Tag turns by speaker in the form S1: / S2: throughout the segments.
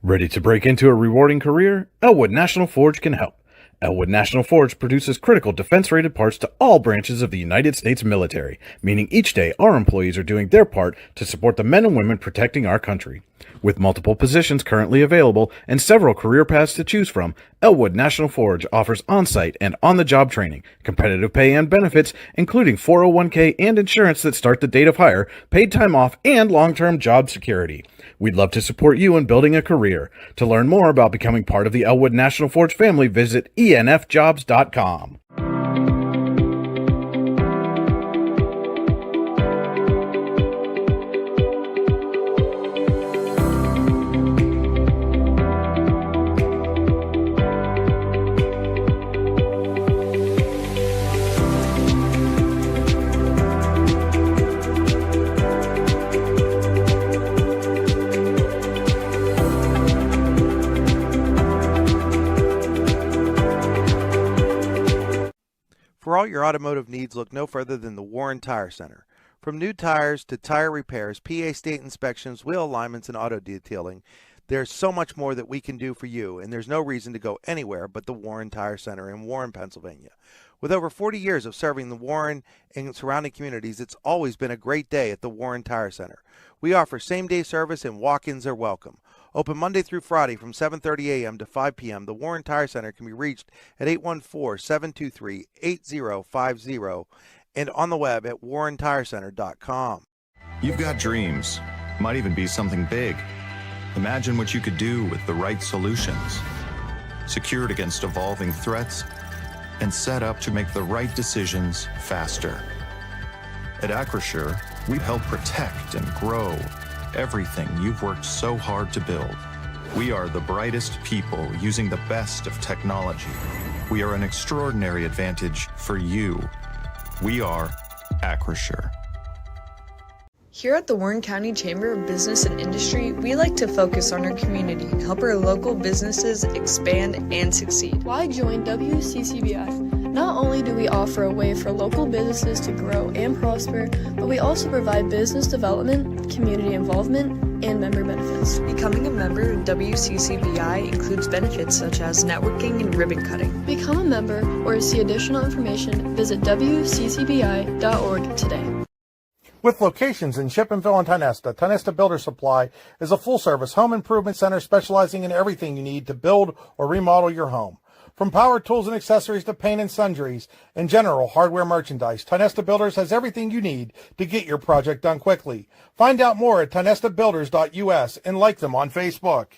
S1: Ready to break into a rewarding career? Elwood National Forge can help. Elwood National Forge produces critical defense-rated parts to all branches of the United States military, meaning each day our employees are doing their part to support the men and women protecting our country. With multiple positions currently available and several career paths to choose from, Elwood National Forge offers on-site and on-the-job training, competitive pay and benefits, including 401k and insurance that start the date of hire, paid time off, and long-term job security. We'd love to support you in building a career. To learn more about becoming part of the Elwood National Forge family, visit enfjobs.com.
S2: For all your automotive needs, look no further than the Warren Tire Center. From new tires to tire repairs, PA state inspections, wheel alignments, and auto detailing, there's so much more that we can do for you, and there's no reason to go anywhere but the Warren Tire Center in Warren, Pennsylvania. With over 40 years of serving the Warren and surrounding communities, it's always been a great day at the Warren Tire Center. We offer same-day service and walk-ins are welcome. Open Monday through Friday from 7:30 a.m. to 5 p.m., the Warren Tire Center can be reached at 814-723-8050 and on the web at warrentirecenter.com.
S3: You've got dreams. Might even be something big. Imagine what you could do with the right solutions. Secured against evolving threats and set up to make the right decisions faster. At Acrisure, we help protect and grow everything you've worked so hard to build. We are the brightest people using the best of technology. We are an extraordinary advantage for you. We are Acrisure.
S4: Here at the Warren County Chamber of Business and Industry, we like to focus on our community, help our local businesses expand and succeed.
S5: Why join WCCBI? Not only do we offer a way for local businesses to grow and prosper, but we also provide business development, community involvement, and member benefits.
S4: Becoming a member of WCCBI includes benefits such as networking and ribbon cutting.
S5: Become a member or to see additional information, visit WCCBI.org today.
S6: With locations in Shippenville and Tionesta, Tionesta Builder Supply is a full-service home improvement center specializing in everything you need to build or remodel your home. From power tools and accessories to paint and sundries and general hardware merchandise, Tionesta Builders has everything you need to get your project done quickly. Find out more at tionestabuilders.us and like them on Facebook.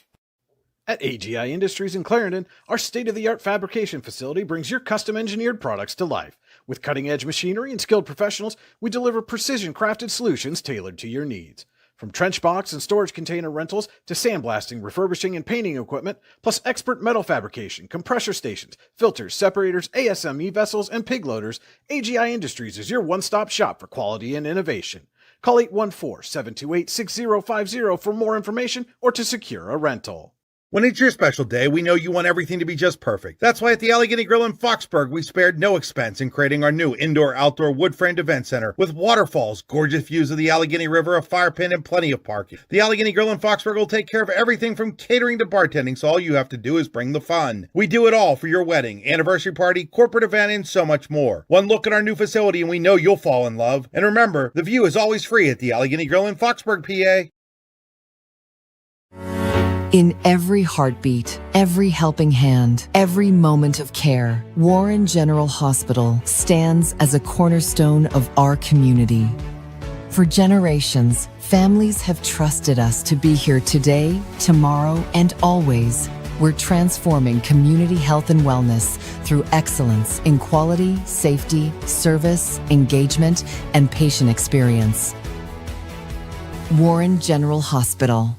S1: At AGI Industries in Clarendon, our state-of-the-art fabrication facility brings your custom-engineered products to life. With cutting-edge machinery and skilled professionals, we deliver precision-crafted solutions tailored to your needs. From trench box and storage container rentals to sandblasting, refurbishing, and painting equipment, plus expert metal fabrication, compressor stations, filters, separators, ASME vessels, and pig loaders, AGI Industries is your one-stop shop for quality and innovation. Call 814-728-6050 for more information or to secure a rental.
S6: When it's your special day, we know you want everything to be just perfect. That's why at the Allegheny Grill in Foxburg, we spared no expense in creating our new indoor-outdoor wood-framed event center with waterfalls, gorgeous views of the Allegheny River, a fire pit, and plenty of parking. The Allegheny Grill in Foxburg will take care of everything from catering to bartending, so all you have to do is bring the fun. We do it all for your wedding, anniversary party, corporate event, and so much more. One look at our new facility and we know you'll fall in love. And remember, the view is always free at the Allegheny Grill in Foxburg, PA.
S7: In every heartbeat, every helping hand, every moment of care, Warren General Hospital stands as a cornerstone of our community. For generations, families have trusted us to be here today, tomorrow, and always. We're transforming community health and wellness through excellence in quality, safety, service, engagement, and patient experience. Warren General Hospital.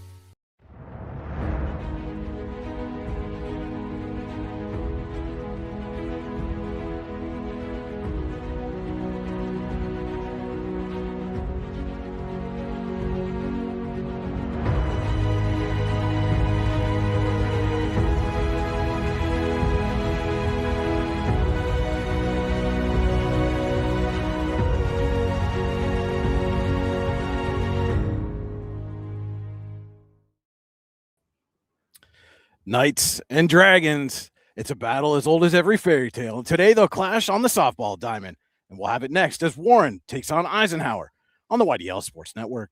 S1: Knights and Dragons. It's a battle as old as every fairy tale. And today they'll clash on the softball diamond. And we'll have it next as Warren takes on Eisenhower on the YDL Sports Network.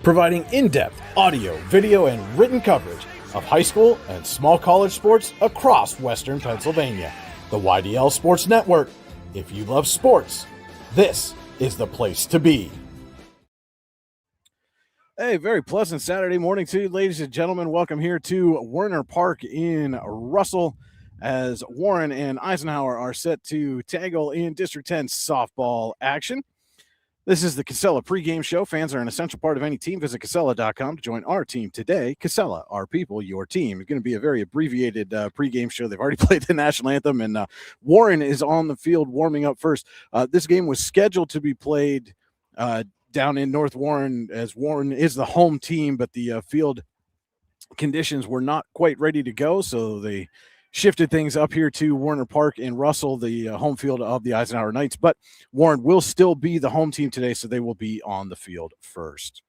S1: Providing in-depth audio, video, and written coverage of high school and small college sports across Western Pennsylvania. The YDL Sports Network. If you love sports, this is the place to be. Hey, very pleasant Saturday morning to you, ladies and gentlemen. Welcome here to Werner Park in Russell as Warren and Eisenhower are set to tangle in District 10 softball action. This is the Casella pregame show. Fans are an essential part of any team. Visit Casella.com to join our team today. Casella, our people, your team. It's going to be a very abbreviated pregame show. They've already played the national anthem, and Warren is on the field warming up first. This game was scheduled to be played down in North Warren, as Warren is the home team, but the field conditions were not quite ready to go, so they shifted things up here to Werner Park in Russell, the home field of the Eisenhower Knights. But Warren will still be the home team today, so they will be on the field first.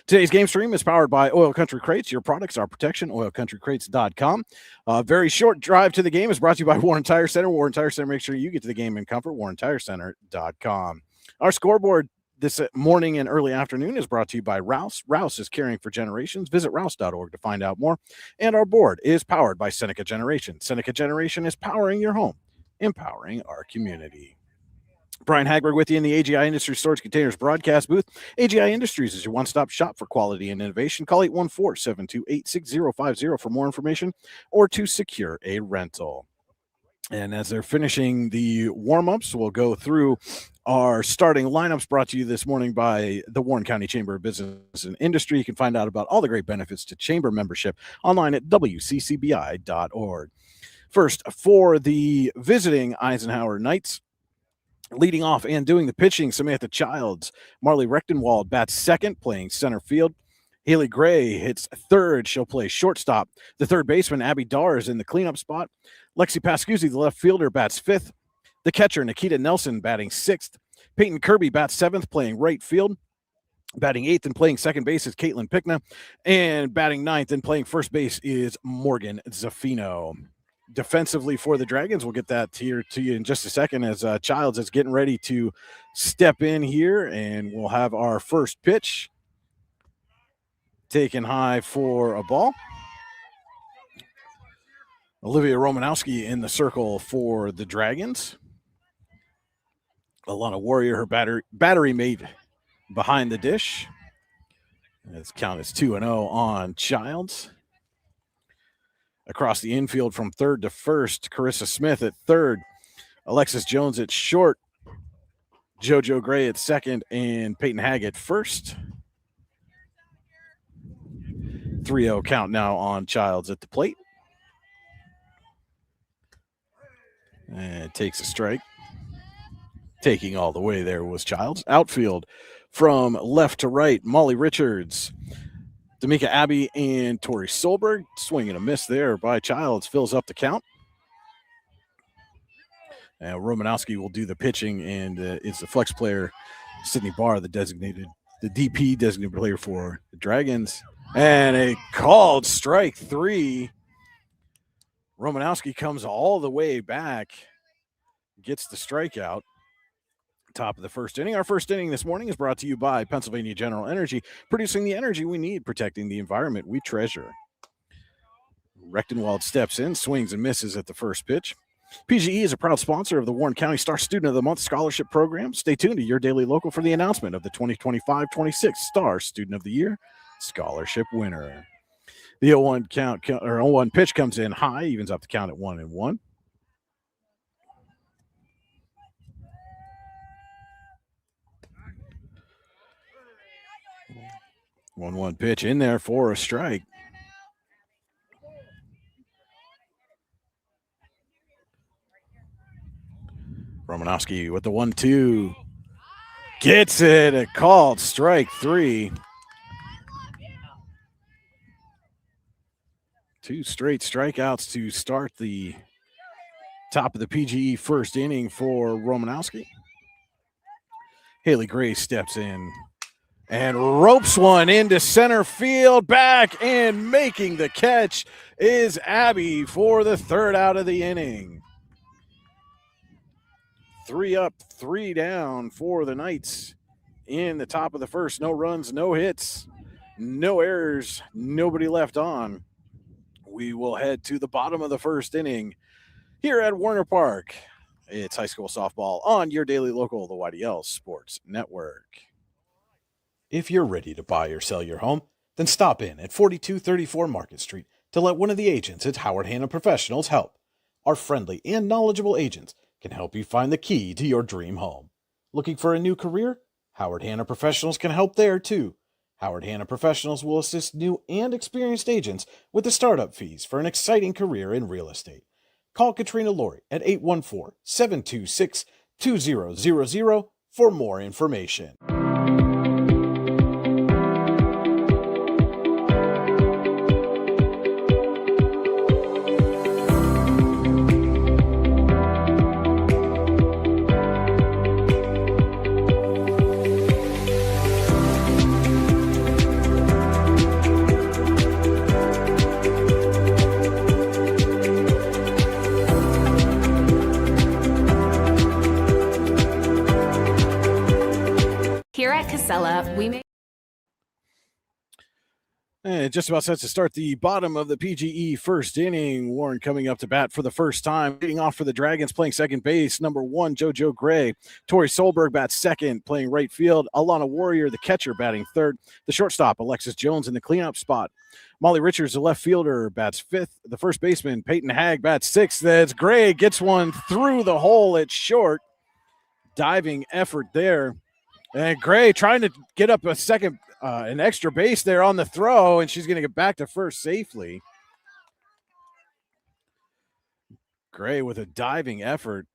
S1: Today's game stream is powered by Oil Country Crates. Your products, our protection, oilcountrycrates.com. A very short drive to the game is brought to you by Warren Tire Center. Warren Tire Center, make sure you get to the game in comfort, warrentirecenter.com. Our scoreboard this morning and early afternoon is brought to you by Rouse. Rouse is caring for generations. Visit rouse.org to find out more. And our board is powered by Seneca Generation. Seneca Generation is powering your home, empowering our community. Brian Hagberg with you in the AGI Industry Storage Containers broadcast booth. AGI Industries is your one-stop shop for quality and innovation. Call 814-728-6050 for more information or to secure a rental. And as they're finishing the warm-ups, we'll go through our starting lineups brought to you this morning by the Warren County Chamber of Business and Industry. You can find out about all the great benefits to chamber membership online at wccbi.org. First, for the visiting Eisenhower Knights, leading off and doing the pitching, Samantha Childs. Marley Rechtenwald bats second, playing center field. Haley Gray hits third. She'll play shortstop. The third baseman, Abby Darr, is in the cleanup spot. Lexi Pascuzzi, the left fielder, bats fifth. The catcher, Nikita Nelson, batting sixth. Peyton Kirby bats seventh, playing right field. Batting eighth and playing second base is Caitlin Pickna. And batting ninth and playing first base is Morgan Zaffino. Defensively for the Dragons, we'll get that here to you in just a second as Childs is getting ready to step in here, and we'll have our first pitch taken high for a ball. Olivia Romanowski in the circle for the Dragons. Alana Warrior, her battery mate behind the dish. Its count is 2-0 on Childs. Across the infield from third to first, Carissa Smith at third, Alexis Jones at short, JoJo Gray at second, and Peyton Hagg at first. 3-0 count now on Childs at the plate. And takes a strike. Taking all the way there was Childs. Outfield from left to right, Molly Richards, D'Amica Abbey, and Tori Solberg. Swing and a miss there by Childs fills up the count. And Romanowski will do the pitching, and it's the flex player, Sydney Barr, the DP designated player for the Dragons. And a called strike three. Romanowski comes all the way back, gets the strikeout. Top of the first inning. Our first inning this morning is brought to you by Pennsylvania General Energy, producing the energy we need, protecting the environment we treasure. Rechtenwald steps in, swings and misses at the first pitch. PGE is a proud sponsor of the Warren County Star Student of the Month Scholarship Program. Stay tuned to your daily local for the announcement of the 2025-26 Star Student of the Year Scholarship winner. The 0-1 pitch comes in high, evens up the count at 1-1. 1-1 pitch in there for a strike. Romanowski with the 1-2. Gets it. A called strike three. Two straight strikeouts to start the top of the PGE first inning for Romanowski. Haley Gray steps in and ropes one into center field. Back and making the catch is Abby for the third out of the inning. 3 up, 3 down for the Knights in the top of the first. No runs, no hits, no errors, nobody left on. We will head to the bottom of the first inning here at Warner Park. It's high school softball on your daily local, the YDL Sports Network. If you're ready to buy or sell your home, then stop in at 4234 Market Street to let one of the agents at Howard Hanna Professionals help. Our friendly and knowledgeable agents can help you find the key to your dream home. Looking for a new career? Howard Hanna Professionals can help there too. Howard Hanna Professionals will assist new and experienced agents with the startup fees for an exciting career in real estate. Call Katrina Laurie at 814-726-2000 for more information.
S8: Here at Casella, we make
S1: just about set to start the bottom of the PGE first inning. Warren coming up to bat for the first time. Leading off for the Dragons, playing second base, number 1, JoJo Gray. Tori Solberg bats second, playing right field. Alana Warrior, the catcher, batting third. The shortstop, Alexis Jones, in the cleanup spot. Molly Richards, the left fielder, bats fifth. The first baseman, Peyton Hagg, bats sixth. That's Gray, gets one through the hole at short. Diving effort there. And Gray trying to get up a second, an extra base there on the throw, and she's going to get back to first safely. Gray with a diving effort,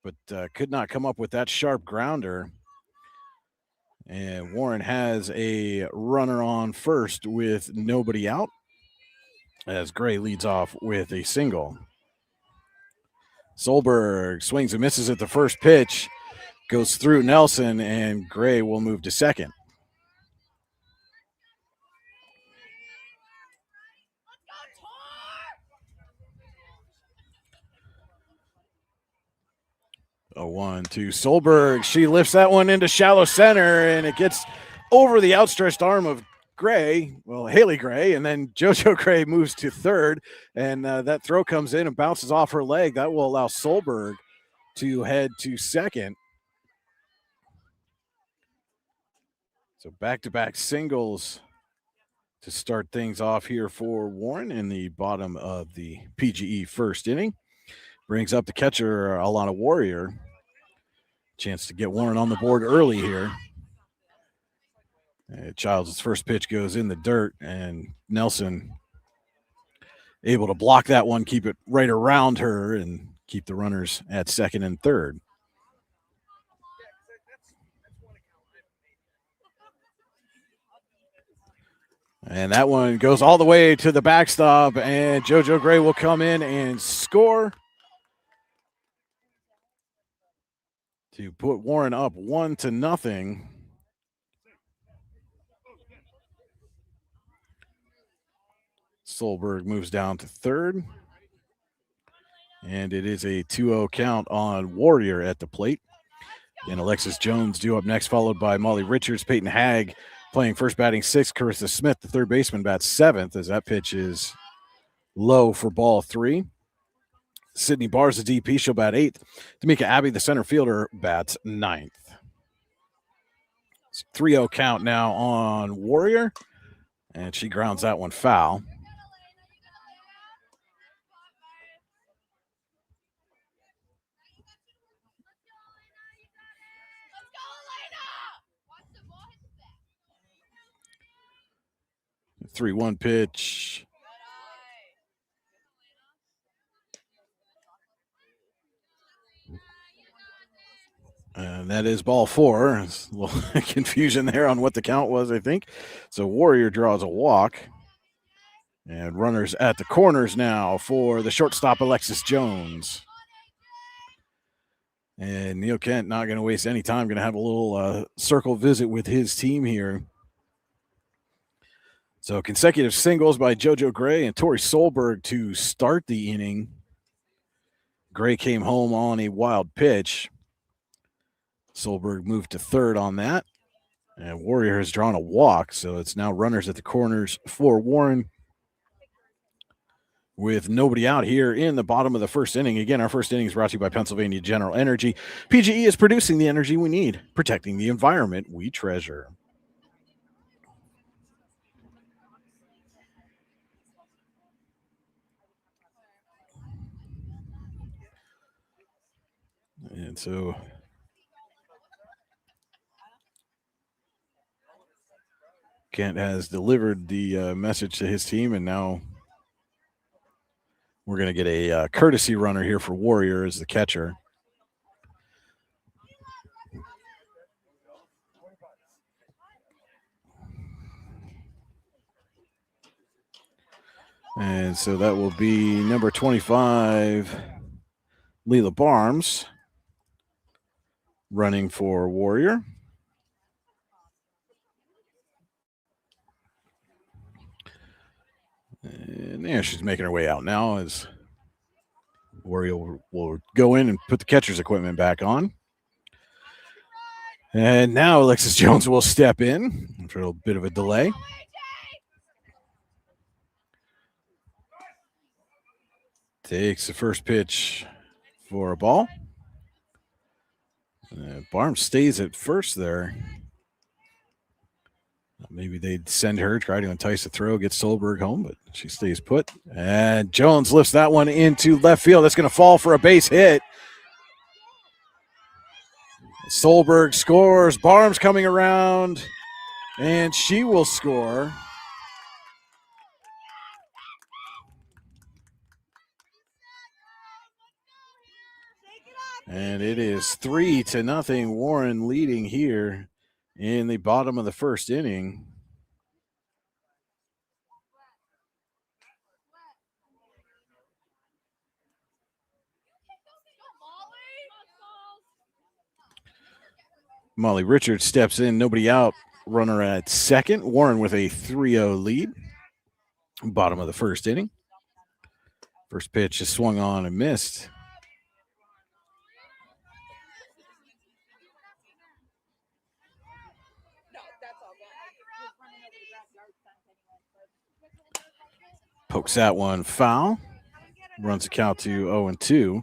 S1: but could not come up with that sharp grounder. And Warren has a runner on first with nobody out, as Gray leads off with a single. Solberg swings and misses at the first pitch. Goes through Nelson, and Gray will move to second. A 1-2 Solberg. She lifts that one into shallow center, and it gets over the outstretched arm of Gray. Well, Haley Gray, and then JoJo Gray moves to third, and that throw comes in and bounces off her leg. That will allow Solberg to head to second. So back-to-back singles to start things off here for Warren in the bottom of the PGE first inning. Brings up the catcher, Alana Warrior. Chance to get Warren on the board early here. Childs' first pitch goes in the dirt, and Nelson able to block that one, keep it right around her, and keep the runners at second and third. And that one goes all the way to the backstop, and JoJo Gray will come in and score to put Warren up 1-0. Solberg moves down to third, and it is a 2-0 count on Warrior at the plate. And Alexis Jones due up next, followed by Molly Richards. Peyton Hagg playing first, batting sixth. Carissa Smith, the third baseman, bats seventh, as that pitch is low for ball 3. Sydney Barrs, the DP, she'll bat eighth. Tamika Abbey, the center fielder, bats ninth. It's 3-0 count now on Warrior, and she grounds that one foul. The 3-1 pitch. And that is ball 4. There's a little confusion there on what the count was, I think. So Warrior draws a walk. And runners at the corners now for the shortstop, Alexis Jones. And Neil Kent not going to waste any time, going to have a little circle visit with his team here. So consecutive singles by JoJo Gray and Tori Solberg to start the inning. Gray came home on a wild pitch. Solberg moved to third on that. And Warrior has drawn a walk, so it's now runners at the corners for Warren with nobody out here in the bottom of the first inning. Again, our first inning is brought to you by Pennsylvania General Energy. PGE is producing the energy we need, protecting the environment we treasure. And so Kent has delivered the message to his team, and now we're going to get a courtesy runner here for Warrior as the catcher. And so that will be number 25, Leela Barnes, running for Warrior. And yeah, she's making her way out now as Warrior will go in and put the catcher's equipment back on. And now Alexis Jones will step in after a bit of a delay. Takes the first pitch for a ball. Barnes stays at first there. Maybe they'd send her, try to entice a throw, get Solberg home, but she stays put. And Jones lifts that one into left field. That's going to fall for a base hit. Solberg scores. Barnes coming around, and she will score. And it is 3-0. Warren leading here in the bottom of the first inning. Molly Richards steps in, nobody out, runner at second. Warren with a 3-0 lead. Bottom of the first inning. First pitch is swung on and missed. Pokes that one foul. Runs the count to 0-2.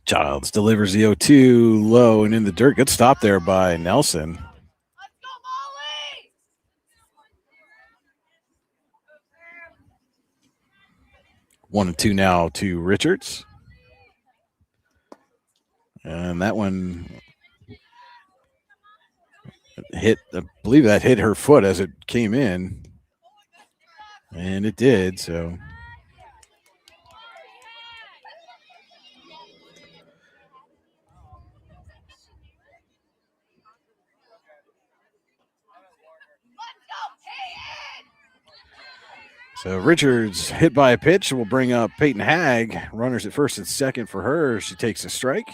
S1: Childs delivers the 0-2 low and in the dirt. Good stop there by Nelson. One and two now to Richards. And that one hit, I believe that hit her foot as it came in. And it did, so. So Richards hit by a pitch will bring up Peyton Hagg. Runners at first and second for her. She takes a strike.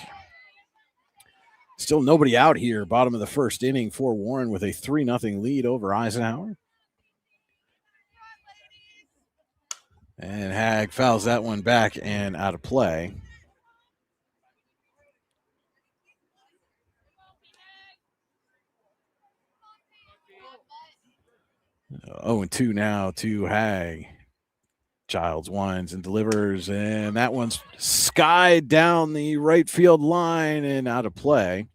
S1: Still nobody out here. Bottom of the first inning for Warren with a 3-0 lead over Eisenhower. And Hagg fouls that one back and out of play. Oh, and 2 now to Hagg. Childs winds and delivers, and that one's skied down the right field line and out of play.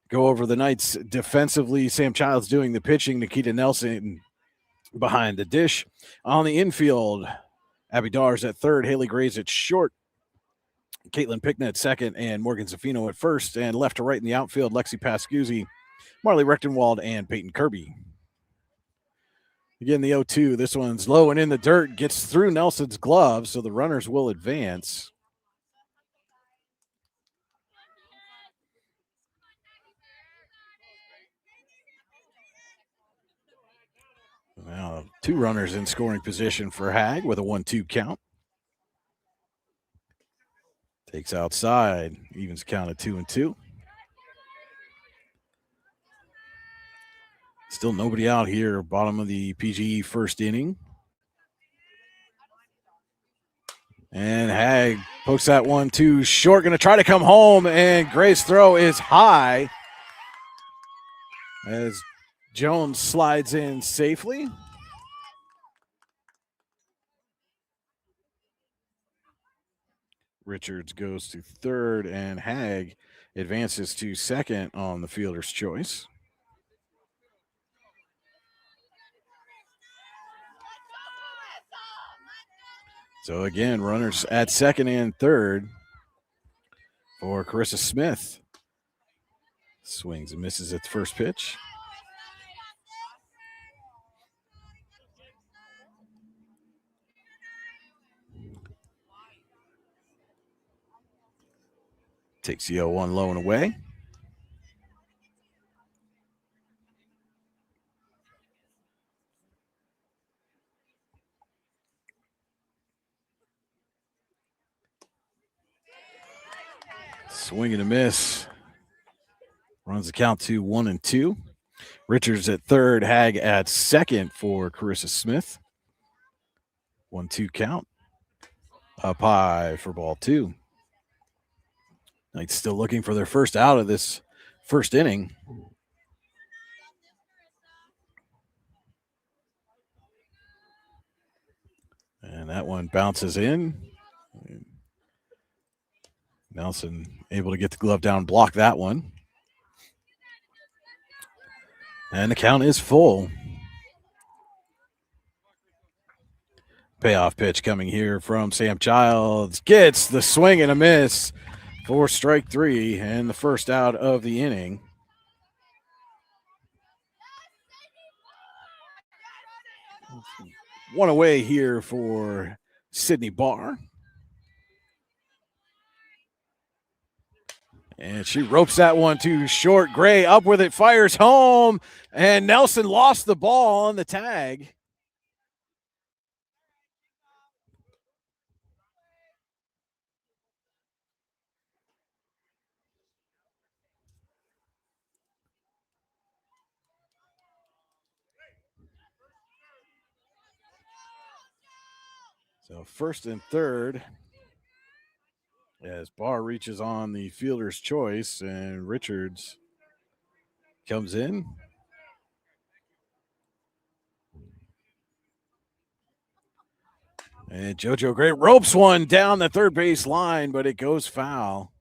S1: Go over the Knights defensively. Sam Childs doing the pitching. Nikita Nelson behind the dish. On the infield, Abby Dars at third, Haley Grays at short, Caitlin Pickna at second, and Morgan Zafino at first. And left to right in the outfield, Lexi Pascuzzi, Marley Rechtenwald, and Peyton Kirby. Again, the 0-2. This one's low and in the dirt. Gets through Nelson's glove, so the runners will advance. Now, 2 runners in scoring position for Hag with a 1-2 count. Takes outside, evens count at 2-2. Still nobody out here, bottom of the PGE first inning. And Hag pokes that one too short, going to try to come home, and Gray's throw is high as Jones slides in safely. Richards goes to third, and Hag advances to second on the fielder's choice. So again, runners at second and third for Carissa Smith. Swings and misses at the first pitch. Takes the 0-1 low and away. Swing and a miss. Runs the count to 1-2. Richards at third, Hag at second for Carissa Smith. 1-2 count. Up high for ball 2. Knights still looking for their first out of this first inning. And that one bounces in. Nelson able to get the glove down, block that one. And the count is full. Payoff pitch coming here from Sam Childs. Gets the swing and a miss for strike 3 and the first out of the inning. One away here for Sydney Barr. And she ropes that one too short. Gray up with it, fires home, and Nelson lost the ball on the tag. So first and third as Barr reaches on the fielder's choice, and Richards comes in. And JoJo Gray ropes one down the third base line, but it goes foul.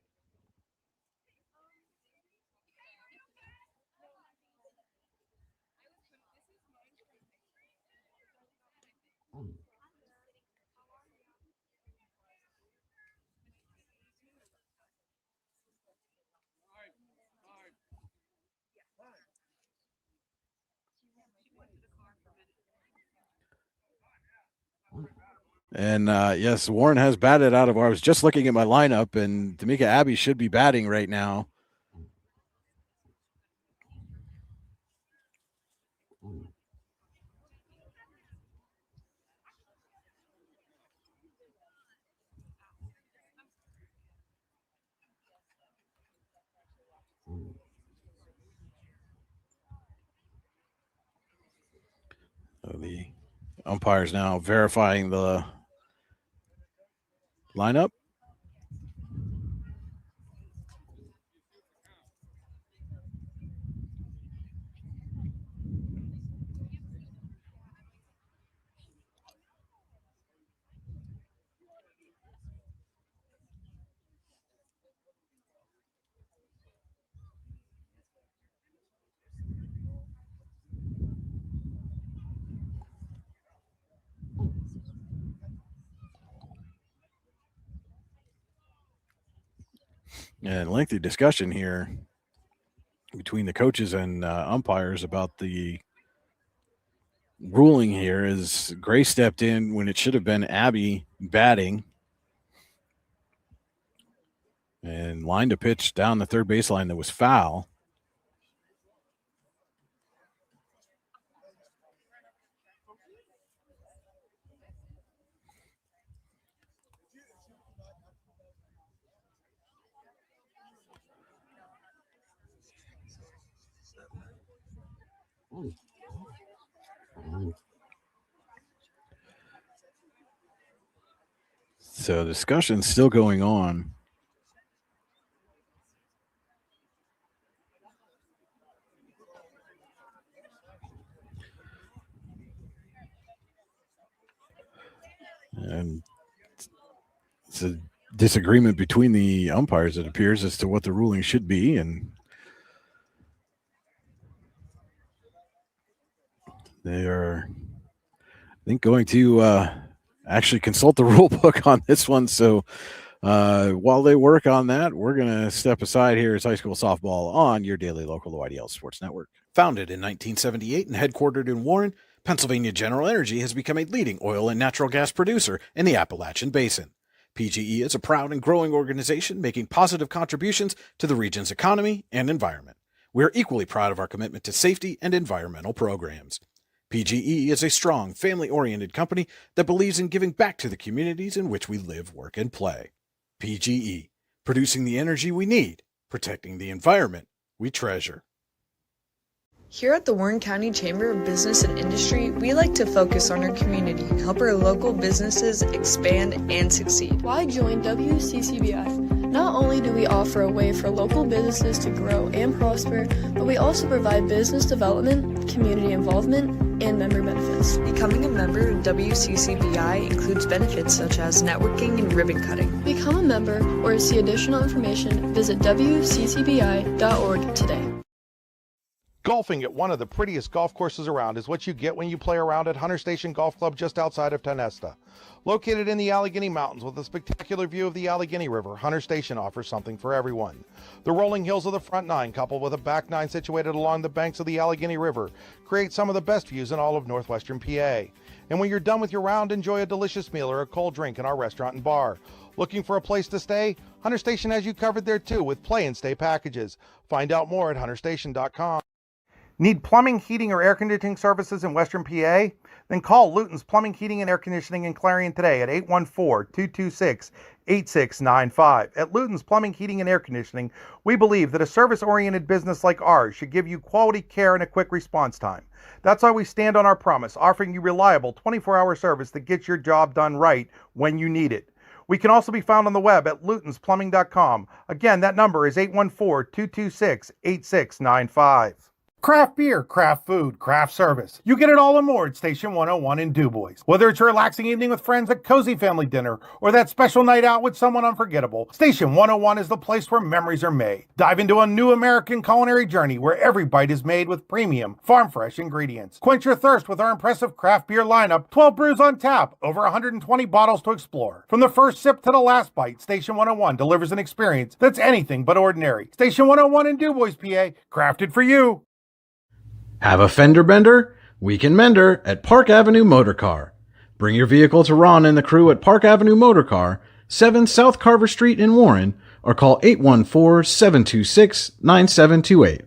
S1: And yes, Warren has batted out of. I was just looking at my lineup, and Tamika Abbey should be batting right now. So the umpires now verifying the lineup. And lengthy discussion here between the coaches and umpires about the ruling here is Gray stepped in when it should have been Abby batting and lined a pitch down the third baseline that was foul. So the discussion's still going on. And it's a disagreement between the umpires, it appears, as to what the ruling should be. And they are, I think, going to actually consult the rule book on this one. So while they work on that, we're going to step aside here as high school softball on your daily local YDL Sports Network. Founded in 1978 and headquartered in Warren, Pennsylvania General Energy has become a leading oil and natural gas producer in the Appalachian Basin. PGE is a proud and growing organization making positive contributions to the region's economy and environment. We are equally proud of our commitment to safety and environmental programs. PGE is a strong, family-oriented company that believes in giving back to the communities in which we live, work, and play. PGE, producing the energy we need, protecting the environment we treasure.
S4: Here at the Warren County Chamber of Business and Industry, we like to focus on our community, help our local businesses expand and succeed.
S5: Why join WCCBI? Not only do we offer a way for local businesses to grow and prosper, but we also provide business development, community involvement, and member benefits.
S4: Becoming a member of WCCBI includes benefits such as networking and ribbon cutting.
S5: Become a member or to see additional information, visit WCCBI.org today.
S2: Golfing at one of the prettiest golf courses around is what you get when you play around at Hunter Station Golf Club just outside of Tonesta. Located in the Allegheny Mountains with a spectacular view of the Allegheny River, Hunter Station offers something for everyone. The rolling hills of the front nine, coupled with a back nine situated along the banks of the Allegheny River, create some of the best views in all of northwestern PA. And when you're done with your round, enjoy a delicious meal or a cold drink in our restaurant and bar. Looking for a place to stay? Hunter Station has you covered there too with play and stay packages. Find out more at hunterstation.com. Need plumbing, heating, or air conditioning services in Western PA? Then call Luton's Plumbing, Heating, and Air Conditioning in Clarion today at 814-226-8695. At Luton's Plumbing, Heating, and Air Conditioning, we believe that a service-oriented business like ours should give you quality care and a quick response time. That's why we stand on our promise, offering you reliable 24-hour service that gets your job done right when you need it. We can also be found on the web at lutonsplumbing.com. Again, that number is 814-226-8695. Craft beer, craft food, craft service. You get it all and more at Station 101 in DuBois. Whether it's a relaxing evening with friends at Cozy Family Dinner or that special night out with someone unforgettable, Station 101 is the place where memories are made. Dive into a new American culinary journey where every bite is made with premium, farm-fresh ingredients. Quench your thirst with our impressive craft beer lineup, 12 brews on tap, over 120 bottles to explore. From the first sip to the last bite, Station 101 delivers an experience that's anything but ordinary. Station 101 in DuBois, PA, crafted for you.
S1: Have a fender bender? We can mender at Park Avenue Motor Car. Bring your vehicle to Ron and the crew at Park Avenue Motor Car, 7 South Carver Street in Warren, or call 814-726-9728.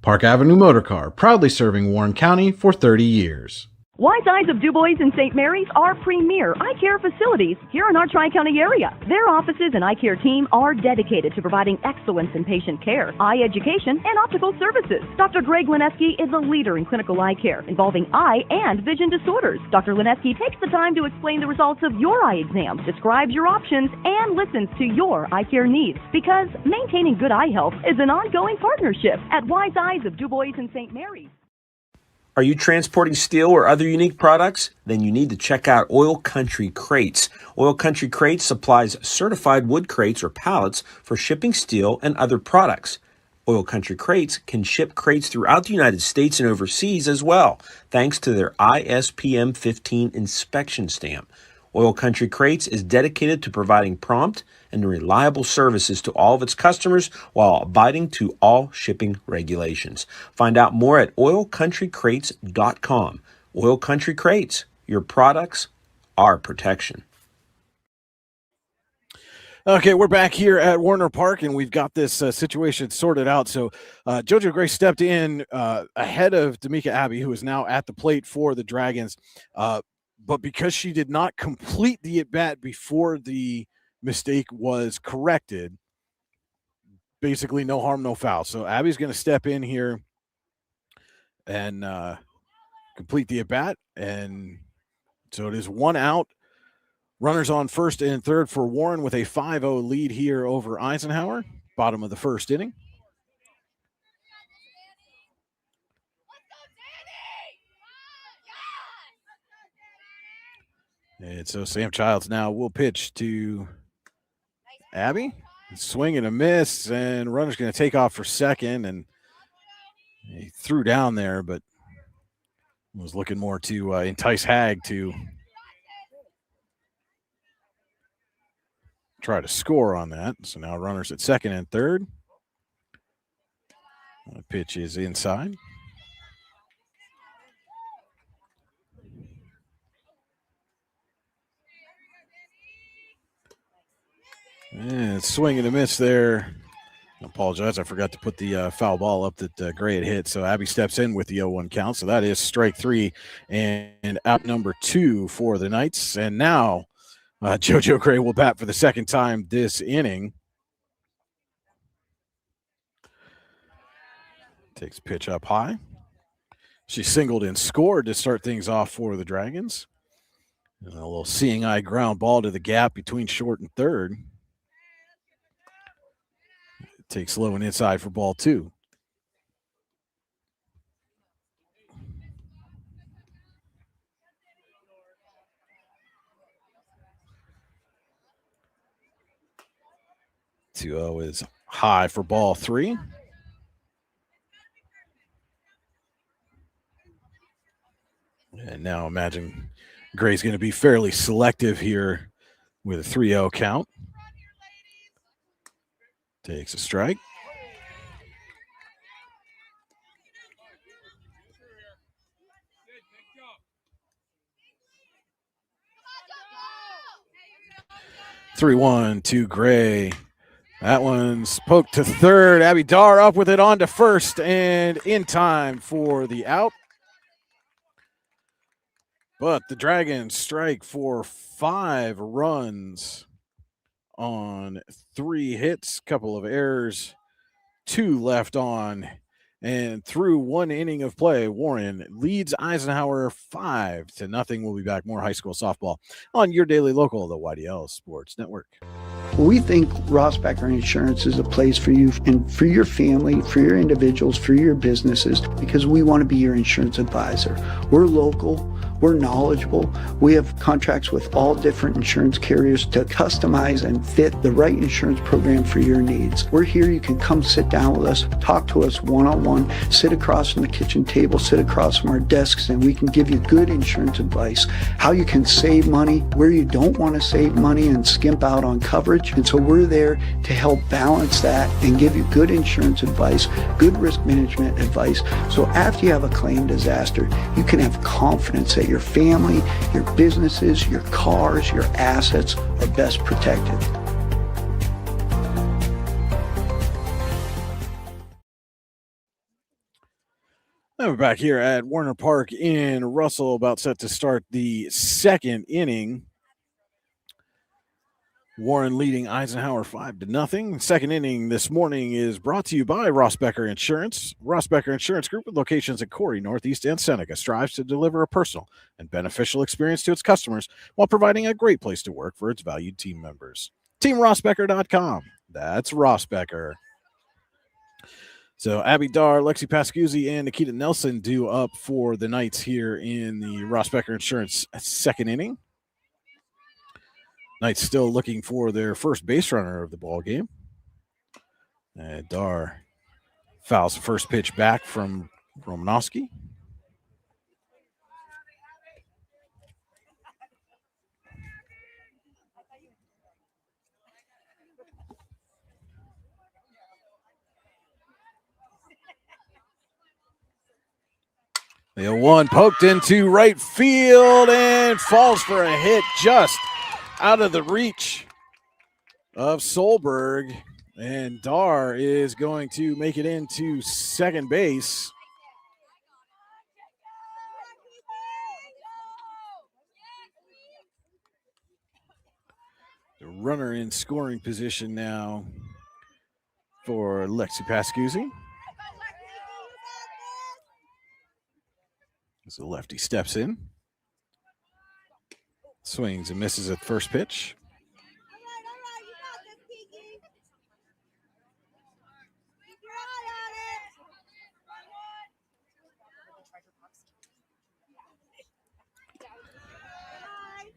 S1: Park Avenue Motor Car, proudly serving Warren County for 30 years.
S9: Wise Eyes of DuBois and St. Mary's are premier eye care facilities here in our Tri-County area. Their offices and eye care team are dedicated to providing excellence in patient care, eye education, and optical services. Dr. Greg Lineski is a leader in clinical eye care involving eye and vision disorders. Dr. Lineski takes the time to explain the results of your eye exam, describes your options, and listens to your eye care needs, because maintaining good eye health is an ongoing partnership at Wise Eyes of DuBois and St. Mary's.
S10: Are you transporting steel or other unique products? Then you need to check out Oil Country Crates. Oil Country Crates supplies certified wood crates or pallets for shipping steel and other products. Oil Country Crates can ship crates throughout the United States and overseas as well, thanks to their ISPM 15 inspection stamp. Oil Country Crates is dedicated to providing prompt and reliable services to all of its customers while abiding to all shipping regulations. Find out more at oilcountrycrates.com. Oil Country Crates, your products, our protection.
S1: Okay, we're back here at Warner Park, and we've got this situation sorted out. So JoJo Gray stepped in ahead of D'Amica Abbey, who is now at the plate for the Dragons. But because she did not complete the at-bat before the mistake was corrected, basically no harm, no foul. So Abby's going to step in here and complete the at-bat. And so it is 1 out. Runners on first and third for Warren with a 5-0 lead here over Eisenhower. Bottom of the first inning. And so Sam Childs now will pitch to Abby. Swing and a miss, and runner's going to take off for second. And he threw down there, but was looking more to entice Hag to try to score on that. So now runners at second and third. The pitch is inside. And swing and a miss there. I apologize. I forgot to put the foul ball up that Gray had hit. So Abby steps in with the 0-1 count. So that is strike 3 and out number 2 for the Knights. And now JoJo Gray will bat for the second time this inning. Takes pitch up high. She singled and scored to start things off for the Dragons. And a little seeing eye ground ball to the gap between short and third. Takes low and inside for ball 2. Two-0 is high for ball 3. And now imagine Gray's going to be fairly selective here with a 3-0 count. Takes a strike. Three-one to Gray. That one's poked to third. Abby Dar up with it on to first and in time for the out. But the Dragons strike for 5 runs on 3 hits, couple of errors, 2 left on. And through 1 inning of play, Warren leads Eisenhower 5-0. We'll be back. More high school softball on your daily local, the YDL Sports Network.
S11: We think Ross Becker Insurance is a place for you and for your family, for your individuals, for your businesses, because we want to be your insurance advisor. We're local, we're knowledgeable, we have contracts with all different insurance carriers to customize and fit the right insurance program for your needs. We're here, you can come sit down with us, talk to us one-on-one, sit across from the kitchen table, sit across from our desks, and we can give you good insurance advice, how you can save money, where you don't want to save money and skimp out on coverage. And so we're there to help balance that and give you good insurance advice, good risk management advice. So after you have a claim disaster, you can have confidence that your family, your businesses, your cars, your assets are best protected.
S1: Now we're back here at Warner Park in Russell, about set to start the second inning. Warren leading Eisenhower 5-0. Second inning this morning is brought to you by Ross Becker Insurance. Ross Becker Insurance Group, with locations in Corey, Northeast, and Seneca, strives to deliver a personal and beneficial experience to its customers while providing a great place to work for its valued team members. TeamRossBecker.com. That's Ross Becker. So Abby Dar, Lexi Pascuzzi, and Nikita Nelson due up for the Knights here in the Ross Becker Insurance second inning. Knights still looking for their first base runner of the ball game. And Dar fouls the first pitch back from Romanowski. The 0-1 poked into right field and falls for a hit just out of the reach of Solberg. And Dar is going to make it into second base. The runner in scoring position now for Lexi Pascuzzi. As the lefty steps in, swings and misses at first pitch.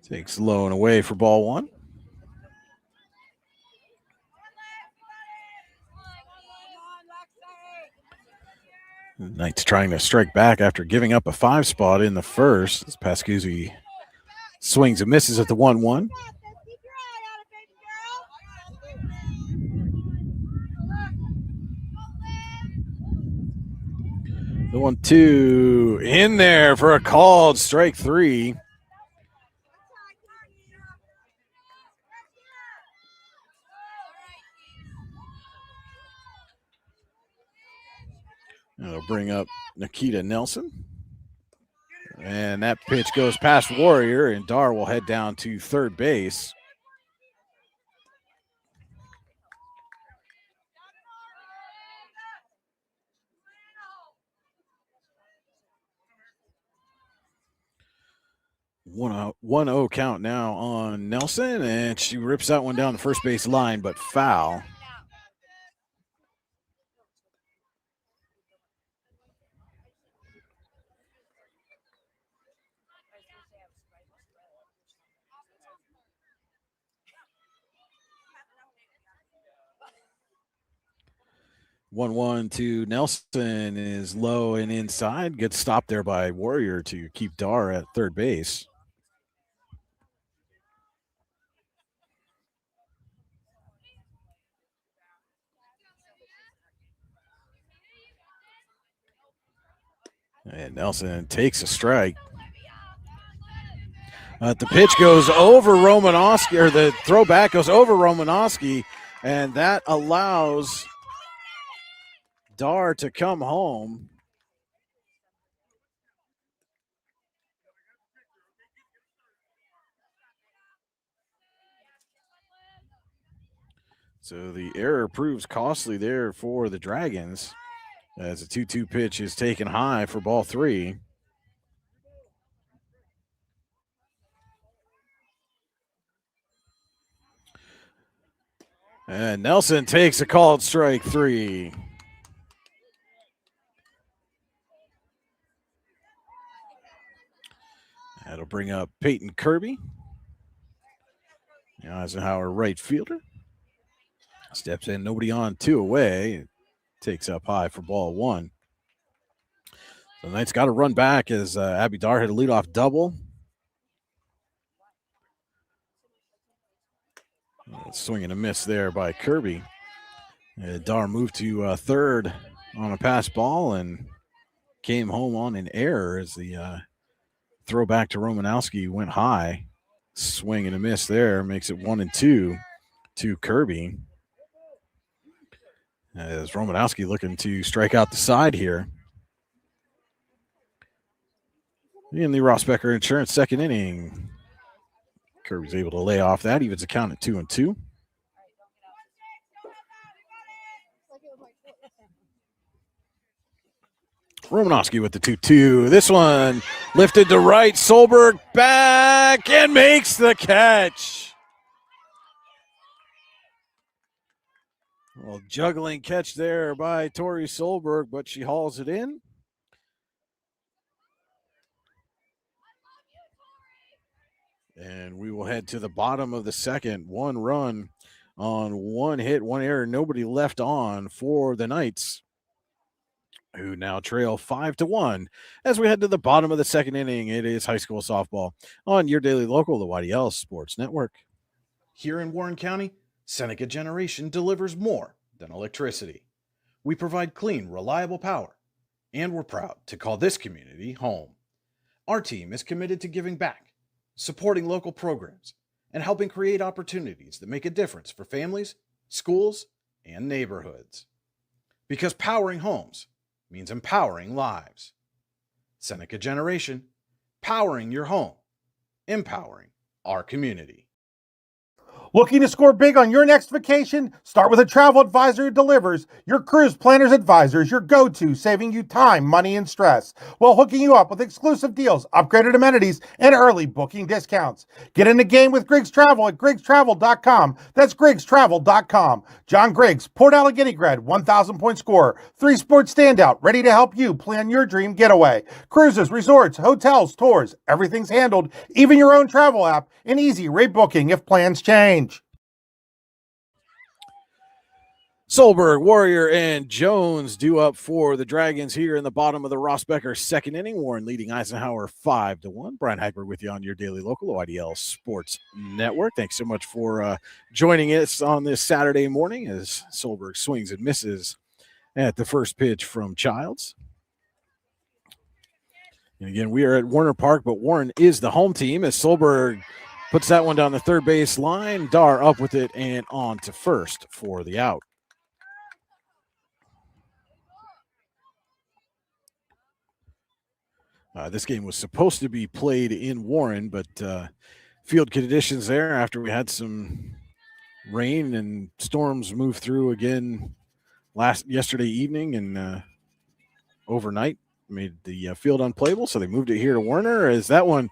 S1: Takes low and away for ball one. The Knights trying to strike back after giving up a 5 spot in the first. As Pascuzzi swings and misses at the 1-1. The 1-2 in there for a called strike 3. That'll bring up Nikita Nelson. And that pitch goes past Warrior, and Dar will head down to third base. One 0 count now on Nelson, and she rips that one down the first base line, but foul. One to Nelson is low and inside. Gets stopped there by Warrior to keep Dar at third base. And Nelson takes a strike. The pitch goes over Romanowski, or the throwback goes over Romanowski, and that allows Dar to come home. So the error proves costly there for the Dragons as a 2-2 pitch is taken high for ball 3. And Nelson takes a called strike 3. That'll bring up Peyton Kirby. The Eisenhower right fielder. Steps in, nobody on, 2 away. Takes up high for ball 1. The Knights got to run back as Abby Dar had a leadoff double. Swing and a miss there by Kirby. Dar moved to third on a pass ball and came home on an error as the throw back to Romanowski went high. Swing and a miss there makes it 1-2 to Kirby. As Romanowski looking to strike out the side here. In the Ross Becker Insurance second inning. Kirby's able to lay off that. Evens the count at 2-2. Romanowski with the 2-2. This one lifted to right. Solberg back and makes the catch. Well, juggling catch there by Tori Solberg, but she hauls it in. And we will head to the bottom of the second. 1 run on 1 hit, 1 error, nobody left on for the Knights, who now trail 5-1. As we head to the bottom of the second inning, it is high school softball on your daily local, the YDL Sports Network.
S12: Here in Warren County, Seneca Generation delivers more than electricity. We provide clean, reliable power and we're proud to call this community home. Our team is committed to giving back, supporting local programs, and helping create opportunities that make a difference for families, schools, and neighborhoods. Because powering homes means empowering lives. Seneca Generation, powering your home, empowering our community.
S6: Looking to score big on your next vacation? Start with a travel advisor who delivers. Your Cruise Planners Advisor is your go-to, saving you time, money, and stress, while hooking you up with exclusive deals, upgraded amenities, and early booking discounts. Get in the game with Griggs Travel at GriggsTravel.com. That's GriggsTravel.com. John Griggs, Port Allegany grad, 1,000-point scorer, 3-sport standout, ready to help you plan your dream getaway. Cruises, resorts, hotels, tours, everything's handled, even your own travel app, and easy rate booking if plans change.
S1: Solberg, Warrior, and Jones due up for the Dragons here in the bottom of the Ross Becker second inning. Warren leading Eisenhower 5-1. Brian Hagberg with you on your daily local OIDL Sports Network. Thanks so much for joining us on this Saturday morning as Solberg swings and misses at the first pitch from Childs. And again, we are at Warner Park, but Warren is the home team as Solberg puts that one down the third base line. Dar up with it and on to first for the out. This game was supposed to be played in Warren, but field conditions there after we had some rain and storms move through again yesterday evening and overnight made the field unplayable, so they moved it here to Warner as that one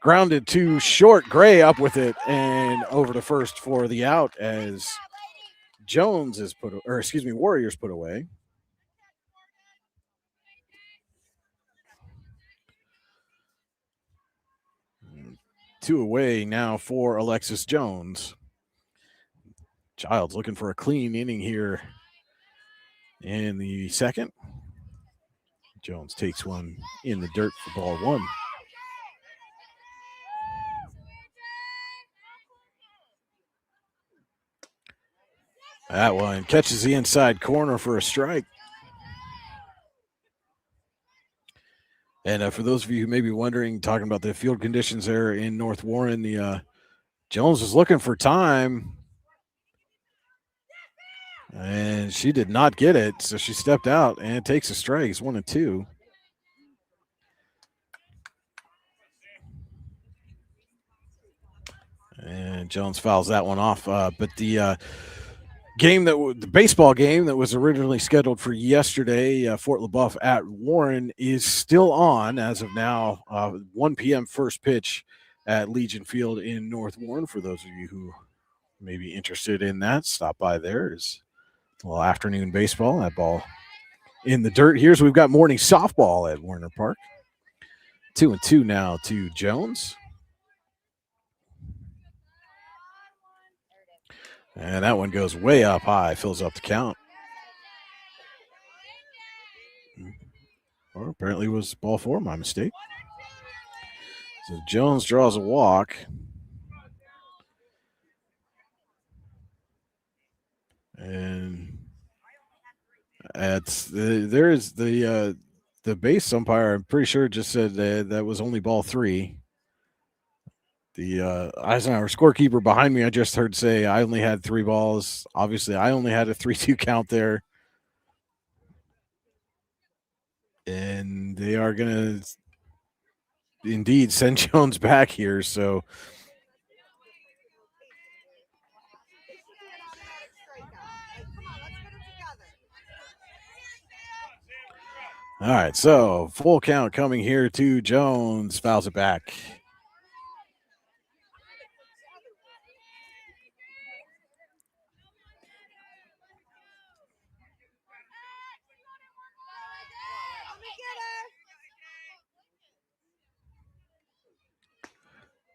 S1: grounded to short. Gray up with it and over to first for the out as Warriors put away. Two away now for Alexis Jones. Childs looking for a clean inning here in the second. Jones takes one in the dirt for ball one. That one catches the inside corner for a strike. And for those of you who may be wondering, talking about the field conditions there in North Warren, the Jones was looking for time, and she did not get it, so she stepped out and takes a strike. It's 1-2. And Jones fouls that one off. But the the baseball game that was originally scheduled for yesterday, Fort LaBeouf at Warren, is still on as of now. 1 p.m. first pitch at Legion Field in North Warren. For those of you who may be interested in that, stop by there. Is a little afternoon baseball. That ball in the dirt here. So we've got morning softball at Warner Park. 2-2 now to Jones. And that one goes way up high, fills up the count. Or apparently it was ball four, my mistake. So Jones draws a walk. And there's the base umpire, I'm pretty sure just said that was only ball three. The Eisenhower scorekeeper behind me, I just heard say I only had 3 balls. Obviously, I only had a 3-2 count there. And they are going to indeed send Jones back here. So all right, so full count coming here to Jones. Fouls it back.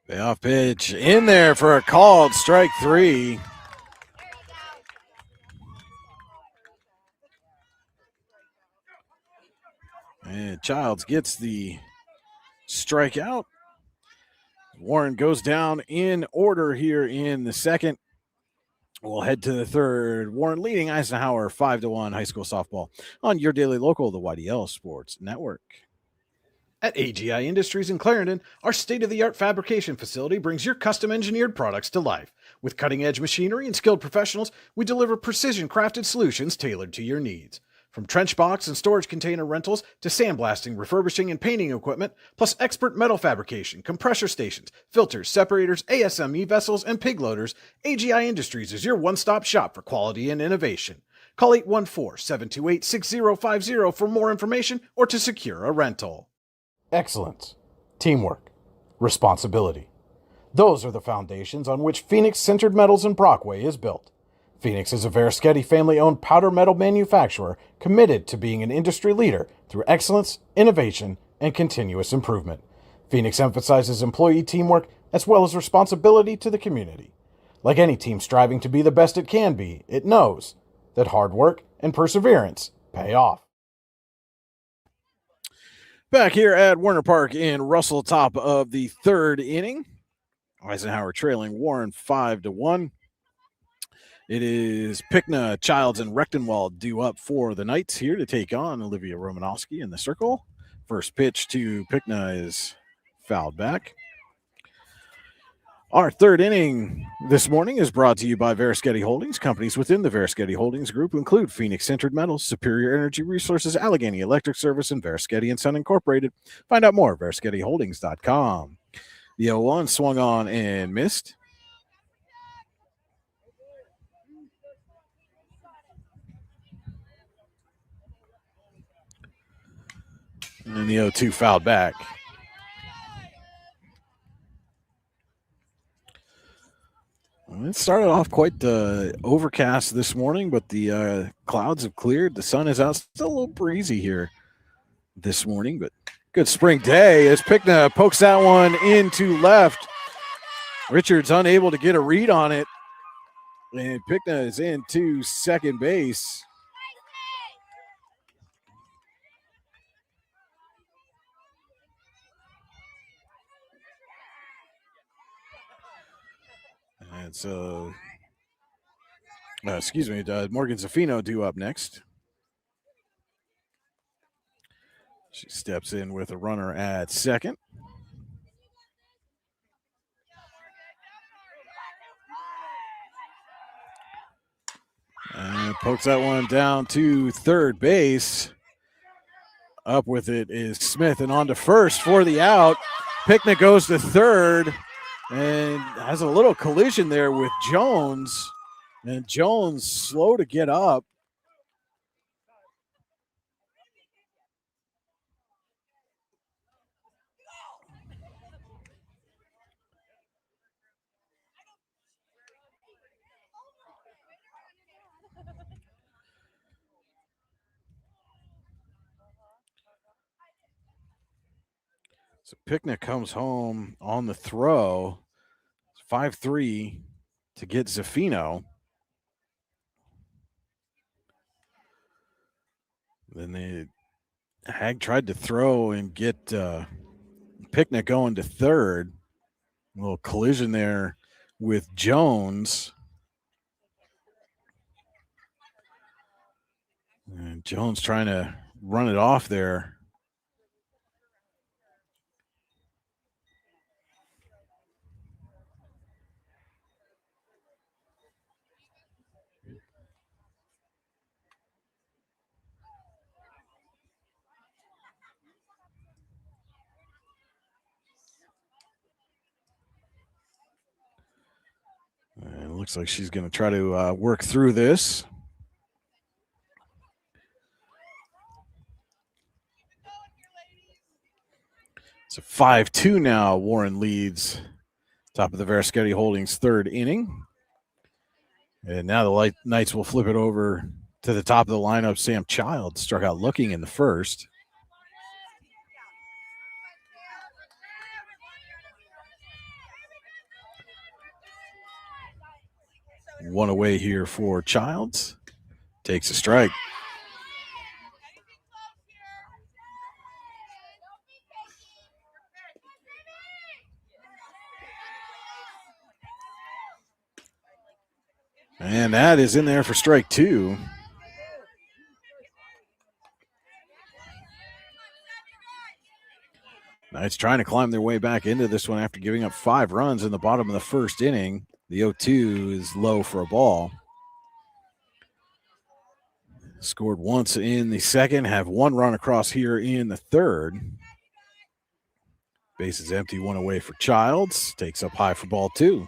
S1: Payoff pitch in there for a called strike 3. And Childs gets the strikeout. Warren goes down in order here in the second.
S12: We'll head to the third. Warren leading Eisenhower 5-1 high school softball on your daily local, the YDL Sports Network. At AGI Industries in Clarendon, our state-of-the-art fabrication facility brings your custom-engineered products to life. With cutting-edge machinery and skilled professionals, we deliver precision-crafted solutions tailored to your needs. From trench box and storage container rentals to sandblasting, refurbishing, and painting equipment, plus expert metal fabrication, compressor stations, filters, separators, ASME vessels, and pig loaders, AGI Industries is your one-stop shop for quality and innovation. Call 814-728-6050 for more information or to secure a rental. Excellence, teamwork, responsibility. Those are the foundations on which Phoenix Sintered Metals in Brockway is built. Phoenix is a Verischetti family-owned powder metal manufacturer committed to being an industry leader through excellence, innovation, and continuous improvement. Phoenix emphasizes employee teamwork as well as responsibility to the community. Like any team striving to be the best it can be, it knows that hard work and perseverance pay off. Back here at Warner Park in Russell, top of the third inning. Eisenhower trailing Warren 5-1. It is Pickna, Childs, and Rechtenwald due up for the Knights here to take on Olivia Romanowski in the circle. First pitch to Pickna is fouled back. Our third inning this morning is brought to you by Verischetti Holdings. Companies within the Verischetti Holdings Group include Phoenix Sintered Metals, Superior Energy Resources, Allegheny Electric Service, and Verischetti & Son Incorporated. Find out more at VerischettiHoldings.com. The 0-1 swung on and missed. And the 0-2 fouled back. It started off quite overcast this morning, but the clouds have cleared. The sun is out. Still a little breezy here this morning, but good spring day as Pickna pokes that one into left. Richards unable to get a read on it, and Pickna is into second base. And so, Morgan Zaffino due up next. She steps in with a runner at second. And pokes that one down to third base. Up with it is Smith and on to first for the out. Pickna goes to third and has a little collision there with Jones. And Jones slow to get up. So Pickna comes home on the throw. 5-3 to get Zaffino. Then Hag tried to throw and get Pickna going to third. A little collision there with Jones. And Jones trying to run it off there. And it looks like she's going to try to work through this. It's a 5-2 now. Warren leads. Top of the Verischetti Holdings third inning. And now the Knights will flip it over to the top of the lineup. Sam Child struck out looking in the first. One away here for Childs. Takes a strike. And that is in there for strike two. Knights trying to climb their way back into this one after giving up 5 runs in the bottom of the first inning. The 0-2 is low for a ball. Scored once in the second, have 1 run across here in the third. Base is empty, 1 away for Childs. Takes up high for ball 2.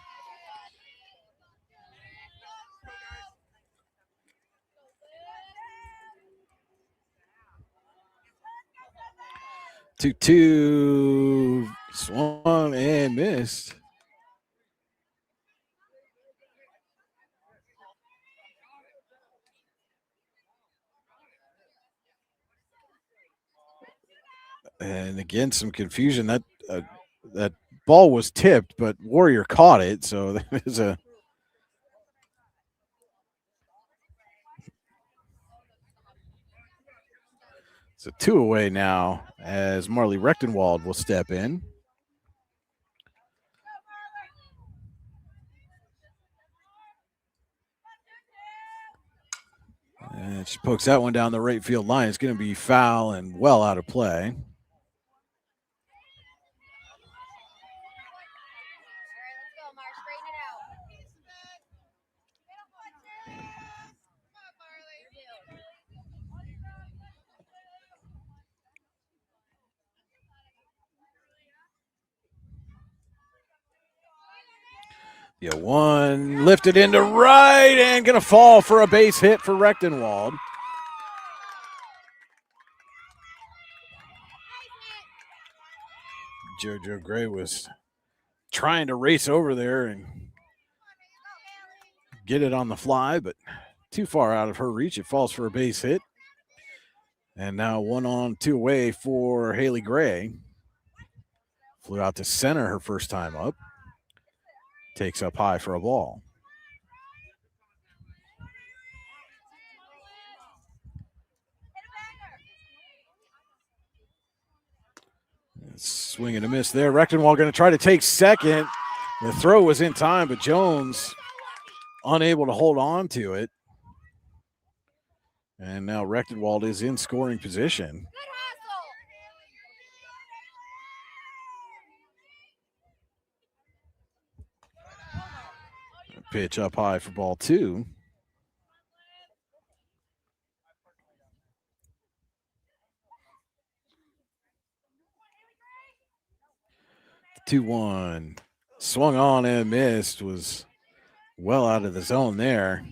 S12: Two, swung and missed. And again, some confusion. That ball was tipped, but Warrior caught it, so there's a it's a 2 away now as Marley Rechtenwald will step in. And she pokes that one down the right field line. It's going to be foul and well out of play. Yeah, 1 lifted into right and going to fall for a base hit for Rechtenwald. JoJo Gray was trying to race over there and get it on the fly, but too far out of her reach. It falls for a base hit. And now 1 on, 2 away for Haley Gray. Flew out to center her first time up. Takes up high for a ball. Swing and a miss there. Rechtenwald going to try to take second. The throw was in time, but Jones unable to hold on to it. And now Rechtenwald is in scoring position. Pitch up high for ball 2. The 2-1 swung on and missed, was well out of the zone there.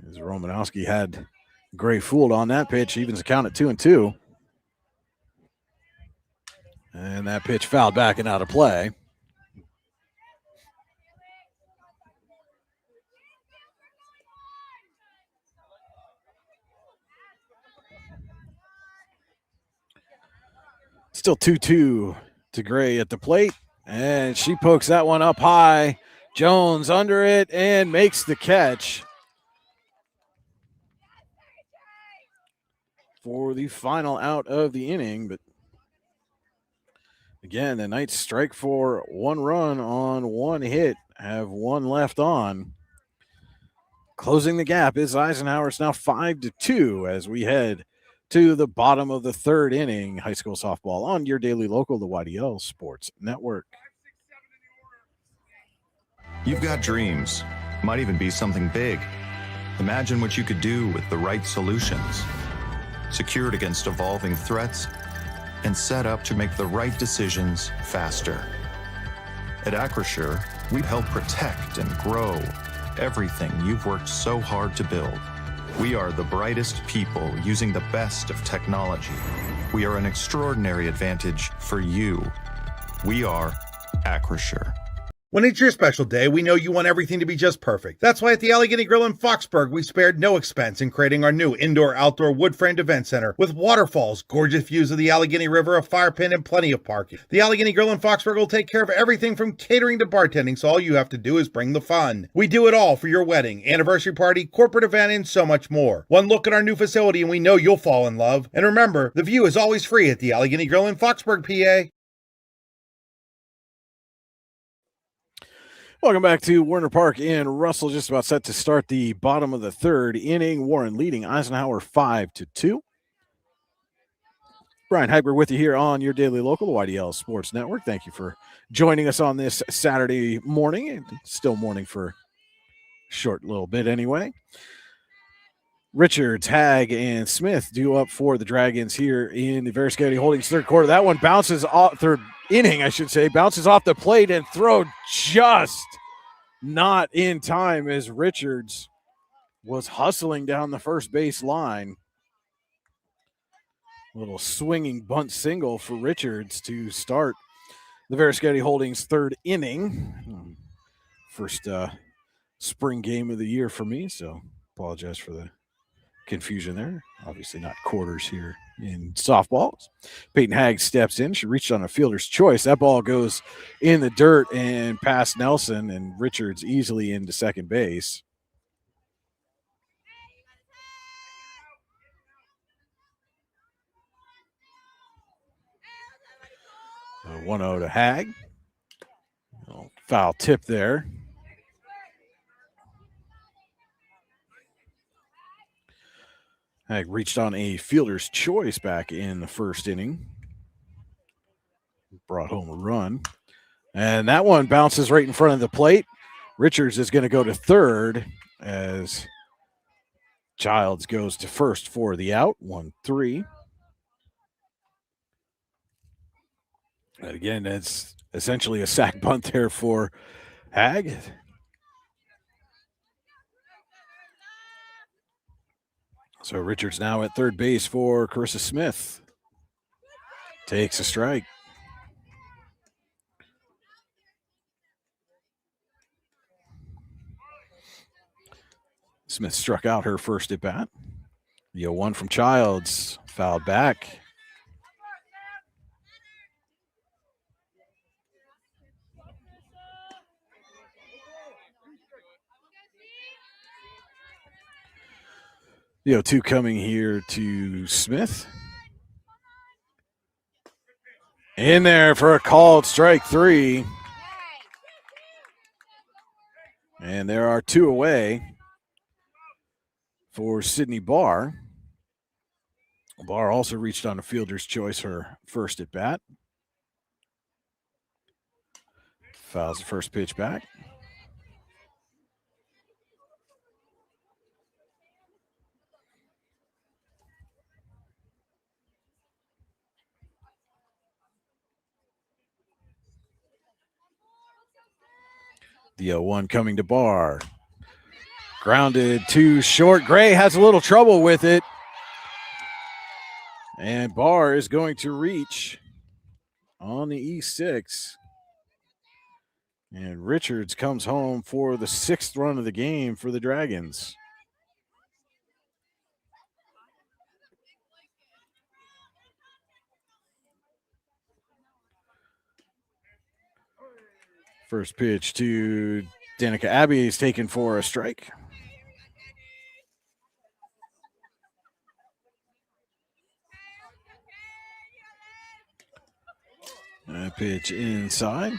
S12: As Romanowski had Gray fooled on that pitch, evens the count at 2-2. And that pitch fouled back and out of play. Still 2-2 to Gray at the plate, and she pokes that one up high. Jones under it and makes the catch for the final out of the inning. But again, the Knights strike for 1 run on 1 hit, have 1 left on. Closing the gap is Eisenhower. It's now 5-2 as we head to the bottom of the 3rd inning. High school softball on your daily local, the YDL Sports Network.
S3: You've got dreams. Might even be something big. Imagine what you could do with the right solutions. Secured against evolving threats and set up to make the right decisions faster. At Acrisure, we help protect and grow everything you've worked so hard to build. We are the brightest people using the best of technology. We are an extraordinary advantage for you. We are Acrisure.
S6: When it's your special day, we know you want everything to be just perfect. That's why at the Allegheny Grill in Foxburg, we spared no expense in creating our new indoor-outdoor wood-framed event center with waterfalls, gorgeous views of the Allegheny River, a fire pit, and plenty of parking. The Allegheny Grill in Foxburg will take care of everything from catering to bartending, so all you have to do is bring the fun. We do it all for your wedding, anniversary party, corporate event, and so much more. One look at our new facility and we know you'll fall in love. And remember, the view is always free at the Allegheny Grill in Foxburg, PA.
S1: Welcome back to Warner Park in Russell. Just about set to start the bottom of the third inning. Warren leading Eisenhower 5-2. Brian Hagberg with you here on your daily local, the YDL Sports Network. Thank you for joining us on this Saturday morning. Still morning for a short little bit anyway. Richards, Hag, and Smith due up for the Dragons here in the Veriscounty Holdings third quarter. That one bounces off, third inning, I should say, bounces off the plate and thrown just not in time as Richards was hustling down the first base line. A little swinging bunt single for Richards to start the Veriscounty Holdings third inning. First spring game of the year for me, so apologize for the confusion there. Obviously not quarters here in softball. Peyton Hagg steps in. She reached on a fielder's choice. That ball goes in the dirt and past Nelson, and Richards easily into second base. So 1-0 to Hagg. Foul tip there. Hagg reached on a fielder's choice back in the first inning. Brought home a run. And that one bounces right in front of the plate. Richards is going to go to third as Childs goes to first for the out. 1-3. And again, that's essentially a sack bunt there for Hagg. So Richards now at third base for Carissa Smith. Takes a strike. Smith struck out her first at bat. The 0-1 from Childs, fouled back. The 0-2 coming here to Smith. In there for a called strike three. And there are two away for Sydney Barr. Barr also reached on a fielder's choice her first at bat. Fouls the first pitch back. The 0-1 coming to Barr. Grounded to short. Gray has a little trouble with it. And Barr is going to reach on the E6. And Richards comes home for the sixth run of the game for the Dragons. First pitch to Danica Abbey is taken for a strike. A pitch inside.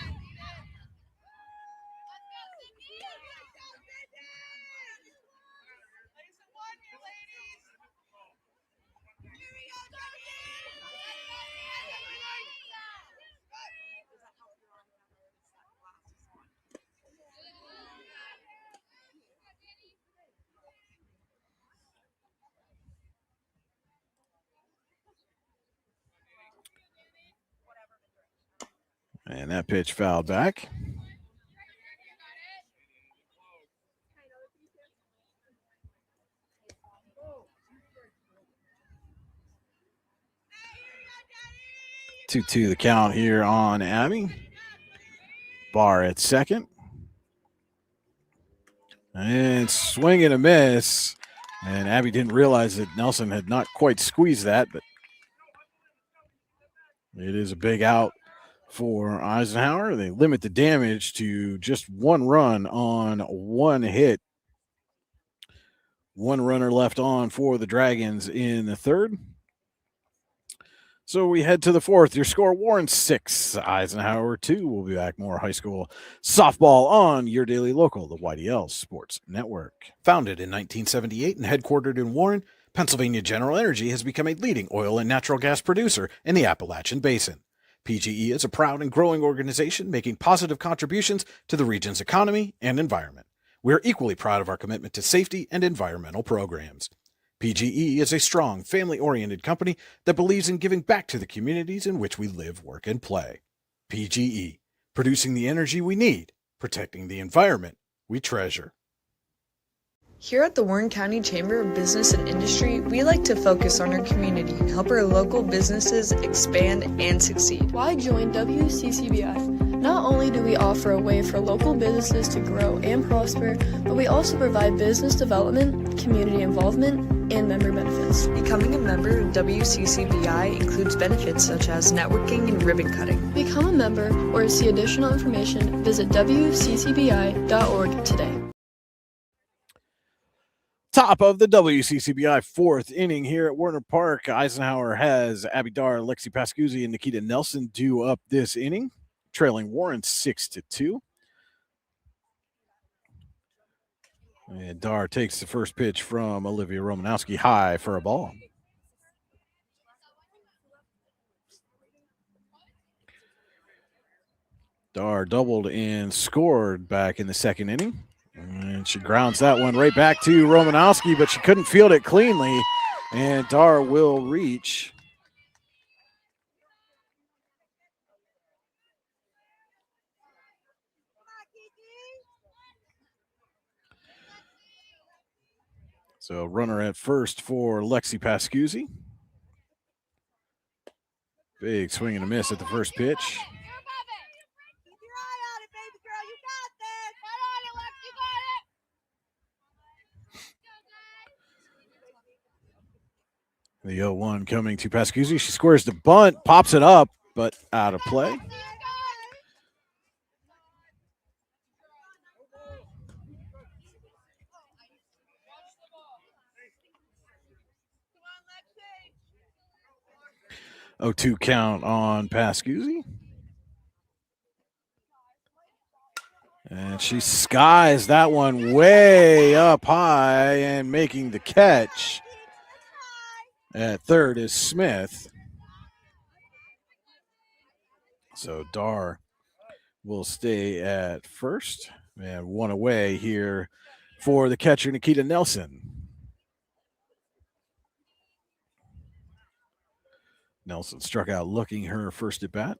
S1: And that pitch fouled back. Two the count here on Abby. Barr at second. And swing and a miss. And Abby didn't realize that Nelson had not quite squeezed that, but it is a big out for Eisenhower. They limit the damage to just one run on one hit. One runner left on for the Dragons in the third.
S12: So we head to the fourth. Your score, Warren 6, Eisenhower 2. We'll be back. More high school softball on your daily local, the YDL Sports Network. Founded in 1978 and headquartered in Warren, Pennsylvania General Energy has become a leading oil and natural gas producer in the Appalachian Basin. PGE is a proud and growing organization making positive contributions to the region's economy and environment. We are equally proud of our commitment to safety and environmental programs. PGE is a strong, family-oriented company that believes in giving back to the communities in which we live, work, and play. PGE, producing the energy we need, protecting the environment we treasure.
S4: Here at the Warren County Chamber of Business and Industry, we like to focus on our community and help our local businesses expand and succeed.
S5: Why join WCCBI? Not only do we offer a way for local businesses to grow and prosper, but we also provide business development, community involvement, and member benefits.
S4: Becoming a member of WCCBI includes benefits such as networking and ribbon cutting.
S5: Become a member or to see additional information, visit WCCBI.org today.
S12: Top of the WCCBI fourth inning here at Werner Park. Eisenhower has Abby Dar, Lexi Pascuzzi, and Nikita Nelson due up this inning, trailing Warren 6-2. And Dar takes the first pitch from Olivia Romanowski, high for a ball. Dar doubled and scored back in the second inning. And she grounds that one right back to Romanowski, but she couldn't field it cleanly. And Dar will reach. So runner at first for Lexi Pascuzzi. Big swing and a miss at the first pitch. The 0-1 coming to Pascuzzi. She squares the bunt, pops it up, but out of play. Oh, 2 count on Pascuzzi. And she skies that one way up high, and making the catch at third is Smith. So Dar will stay at first, and one away here for the catcher, Nikita Nelson. Nelson struck out looking her first at bat.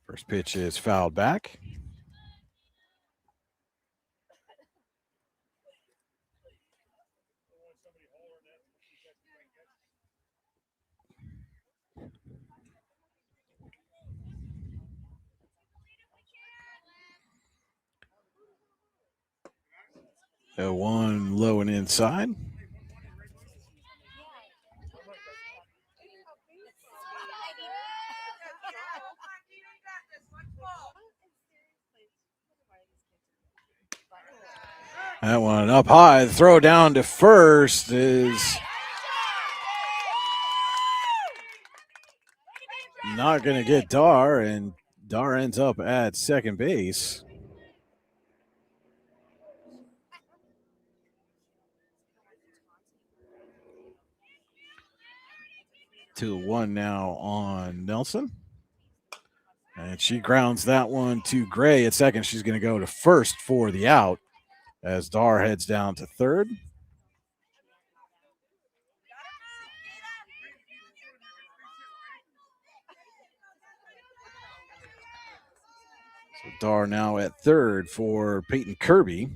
S12: First pitch is fouled back. The 1 low and inside. That one up high. The throw down to first is not going to get Dar, and Dar ends up at second base. Two to one now on Nelson. And she grounds that one to Gray at second. She's going to go to first for the out as Dar heads down to third. So Dar now at third for Peyton Kirby.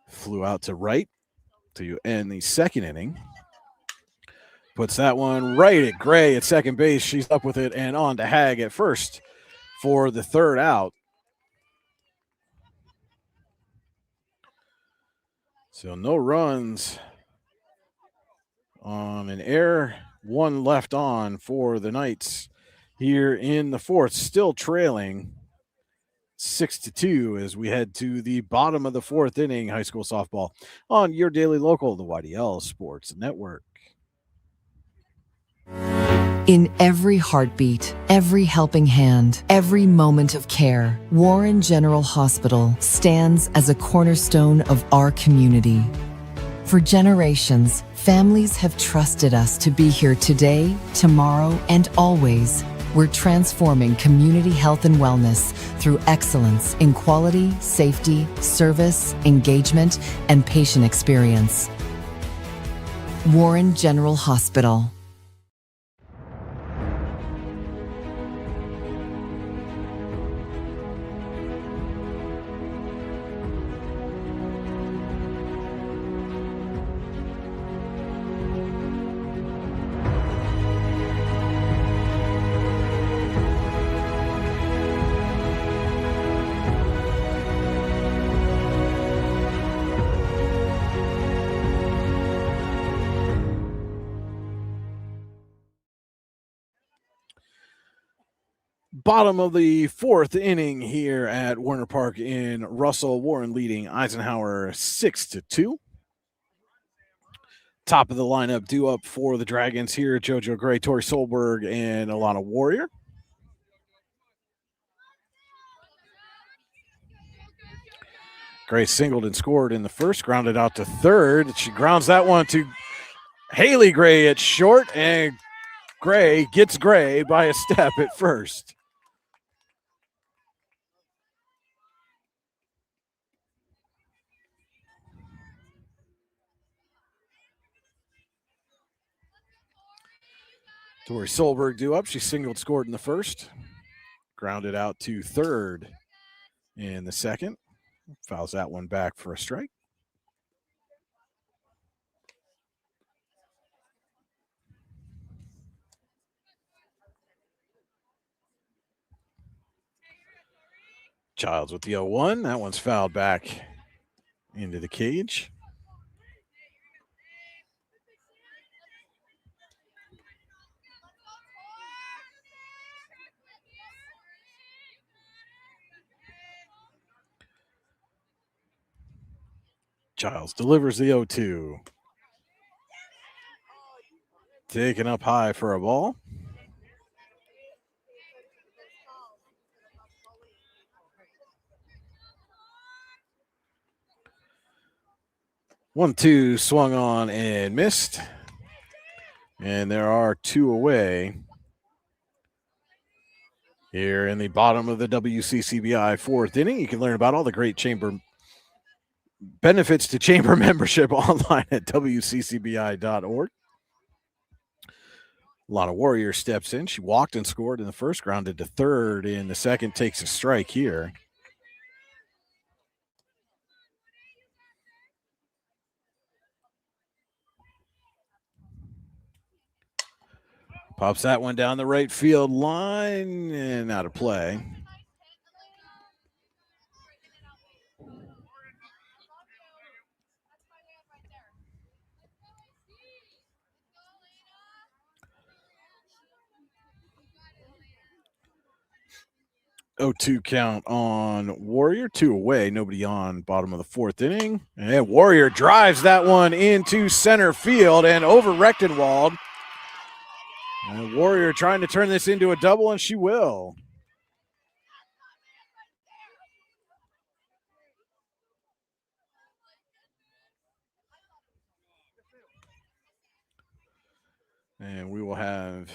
S12: Flew out to right to end the second inning. Puts that one right at Gray at second base. She's up with it and on to Hag at first for the third out. So no runs on an error. One left on for the Knights here in the fourth, still trailing 6-2 as we head to the bottom of the fourth inning, high school softball on your daily local, the YDL Sports Network.
S7: In every heartbeat, every helping hand, every moment of care, Warren General Hospital stands as a cornerstone of our community. For generations, families have trusted us to be here today, tomorrow, and always. We're transforming community health and wellness through excellence in quality, safety, service, engagement, and patient experience. Warren General Hospital.
S12: Bottom of the fourth inning here at Warner Park in Russell. Warren leading Eisenhower 6-2. Top of the lineup due up for the Dragons here: JoJo Gray, Tori Solberg, and Alana Warrior. Gray singled and scored in the first, grounded out to third. She grounds that one to Haley Gray at short, and Gray gets Gray by a step at first. Tori Solberg due up. She singled, scored in the first. Grounded out to third in the second. Fouls that one back for a strike. Childs with the 0-1. That one's fouled back into the cage. Childs delivers the 0-2. Taken up high for a ball. One-two swung on and missed. And there are two away here in the bottom of the WCCBI fourth inning. You can learn about all the great chamber benefits to chamber membership online at WCCBI.org. Lana Warrior steps in. She walked and scored in the first, grounded to third in the second, takes a strike here. Pops that one down the right field line and out of play. Oh, 2 count on Warrior, 2 away, nobody on, bottom of the fourth inning. And Warrior drives that one into center field and over Rechtenwald. And Warrior trying to turn this into a double, and she will. And we will have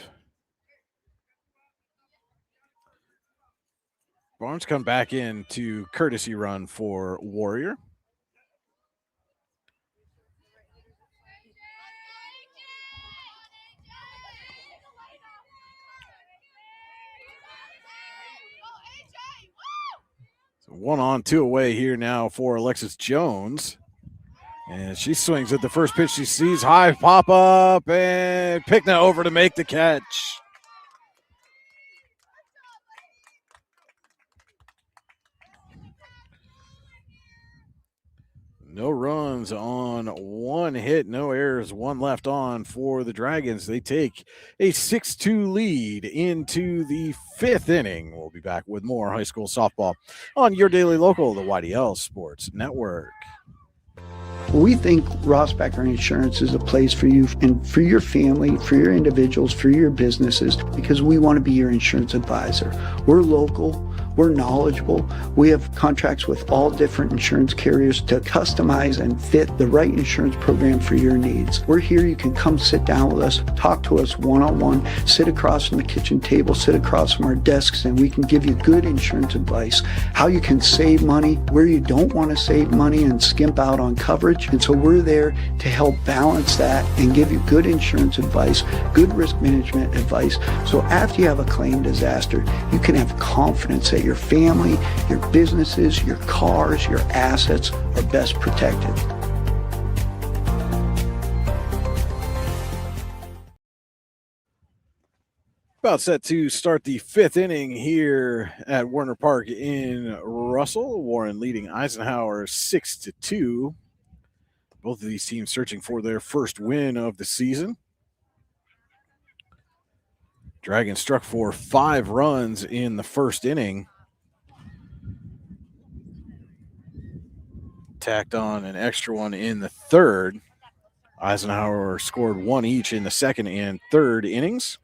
S12: Barnes come back in to courtesy run for Warrior. So 1 on, 2 away here now for Alexis Jones. And she swings at the first pitch she sees. High pop up and Pickna over to make the catch. No runs on one hit, no errors, one left on for the Dragons. They take a 6-2 lead into the fifth inning. We'll be back with more high school softball on your daily local, the YDL Sports Network.
S11: We think Ross Becker Insurance is a place for you and for your family, for your individuals, for your businesses, because we want to be your insurance advisor. We're local, we're knowledgeable, we have contracts with all different insurance carriers to customize and fit the right insurance program for your needs. We're here, you can come sit down with us, talk to us one-on-one, sit across from the kitchen table, sit across from our desks, and we can give you good insurance advice, how you can save money, where you don't want to save money and skimp out on coverage. And so we're there to help balance that and give you good insurance advice, good risk management advice. So after you have a claim disaster, you can have confidence that your family, your businesses, your cars, your assets are best protected.
S12: About set to start the fifth inning here at Warner Park in Russell. Warren leading Eisenhower 6-2. Both of these teams searching for their first win of the season. Dragons struck for 5 runs in the first inning. Tacked on an extra one in the third. Eisenhower scored 1 each in the second and third innings.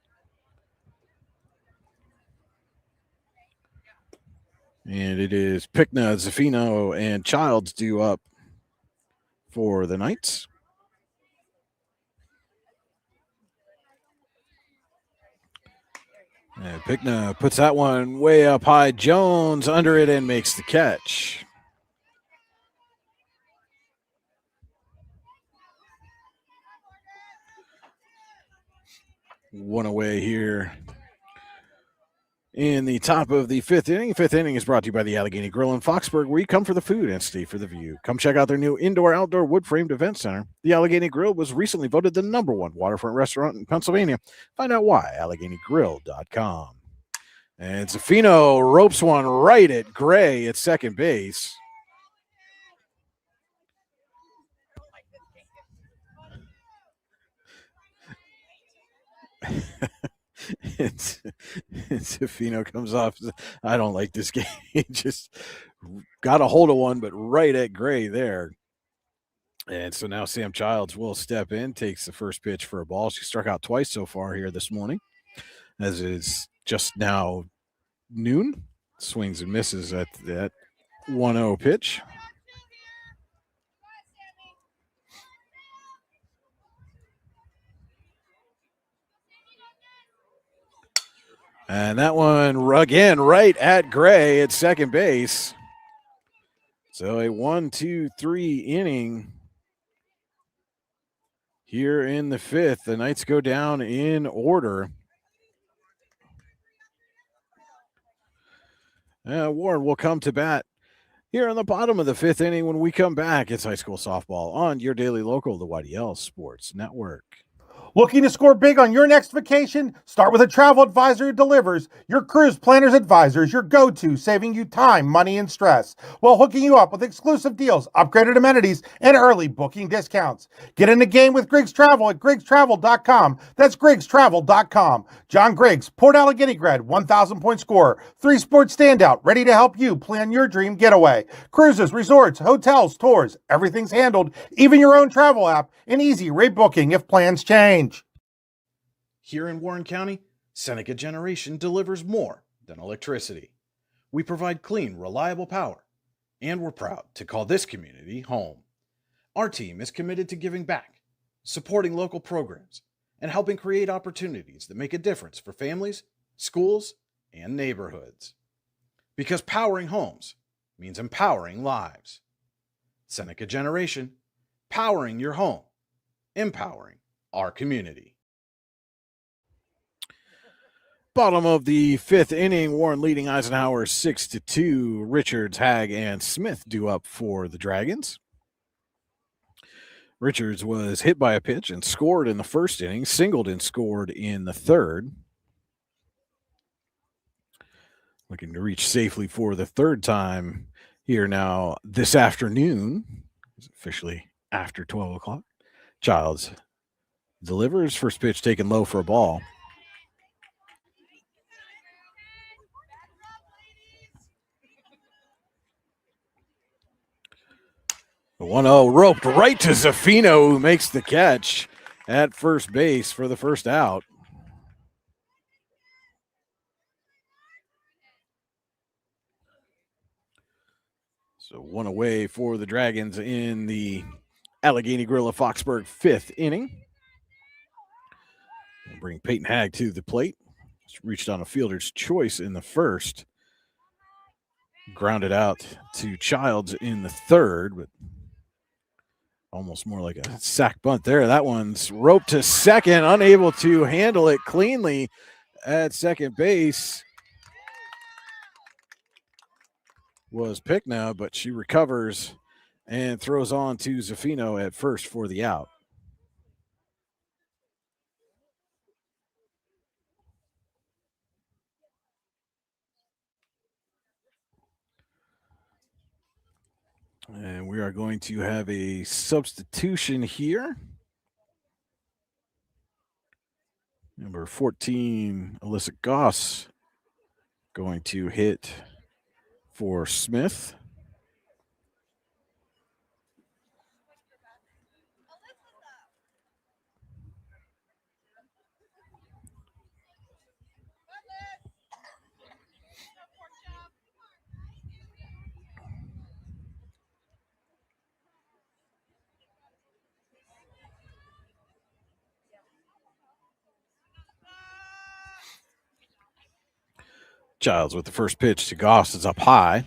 S12: And it is Pickna, Zaffino, and Childs due up for the Knights. And Pickna puts that one way up high. Jones under it and makes the catch. One away here in the top of the fifth inning. Fifth inning is brought to you by the Allegheny Grill in Foxburg, where you come for the food and stay for the view. Come check out their new indoor-outdoor wood-framed event center. The Allegheny Grill was recently voted the #1 waterfront restaurant in Pennsylvania. Find out why, AlleghenyGrill.com. And Zaffino ropes one right at Gray at second base. Zaffino comes off. I don't like this game. He just got a hold of one, but right at Gray there. And so now Sam Childs will step in, takes the first pitch for a ball. She struck out twice so far here this morning, as it's just now noon. Swings and misses at that 1-0 pitch. And that one again right at Gray at second base. So a 1-2-3 inning here in the fifth. The Knights go down in order. Warren will come to bat here on the bottom of the fifth inning when we come back. It's high school softball on your daily local, the YDL Sports Network.
S6: Looking to score big on your next vacation? Start with a travel advisor who delivers. Your cruise planner's advisor is your go-to, saving you time, money, and stress, while hooking you up with exclusive deals, upgraded amenities, and early booking discounts. Get in the game with Griggs Travel at GriggsTravel.com. That's GriggsTravel.com. John Griggs, Port Allegheny grad, 1,000-point scorer, 3-sport standout, ready to help you plan your dream getaway. Cruises, resorts, hotels, tours, everything's handled, even your own travel app, and easy rate booking if plans change.
S12: Here in Warren County, Seneca Generation delivers more than electricity. We provide clean, reliable power, and we're proud to call this community home. Our team is committed to giving back, supporting local programs, and helping create opportunities that make a difference for families, schools, and neighborhoods. Because powering homes means empowering lives. Seneca Generation, powering your home, empowering our community. Bottom of the fifth inning, Warren leading Eisenhower 6-2. Richards, Hag, and Smith due up for the Dragons. Richards was hit by a pitch and scored in the first inning, singled and scored in the third. Looking to reach safely for the third time here now this afternoon. It's officially after 12 o'clock. Childs delivers. First pitch taken low for a ball. The 1-0 roped right to Zaffino, who makes the catch at first base for the first out. So one away for the Dragons in the Allegheny Gorilla Foxburg fifth inning. We'll bring Peyton Hagg to the plate. Just reached on a fielder's choice in the first. Grounded out to Childs in the third, but almost more like a sack bunt there. That one's roped to second, unable to handle it cleanly at second base. Was picked now, but she recovers and throws on to Zaffino at first for the out. And we are going to have a substitution here. Number 14, Alyssa Goss, going to hit for Smith. Childs with the first pitch to Goss is up high.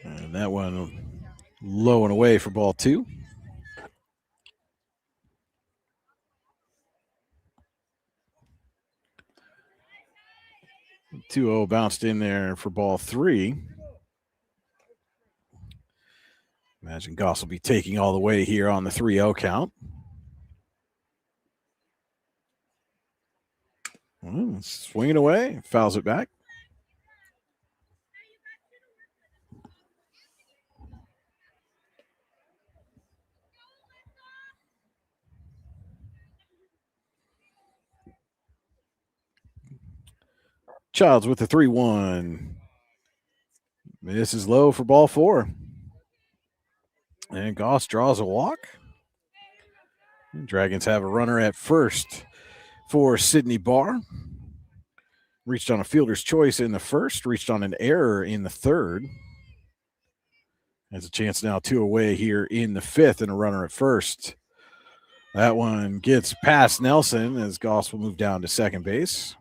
S12: And that one low and away for ball two. Two 2-0 bounced in there for ball three. Imagine Goss will be taking all the way here on the 3-0 count. Swinging away, fouls it back. Childs with the 3-1. This is low for ball four. And Goss draws a walk. Dragons have a runner at first for Sydney Barr. Reached on a fielder's choice in the first, reached on an error in the third. Has a chance now, two away here in the fifth, and a runner at first. That one gets past Nelson as Goss will move down to second base.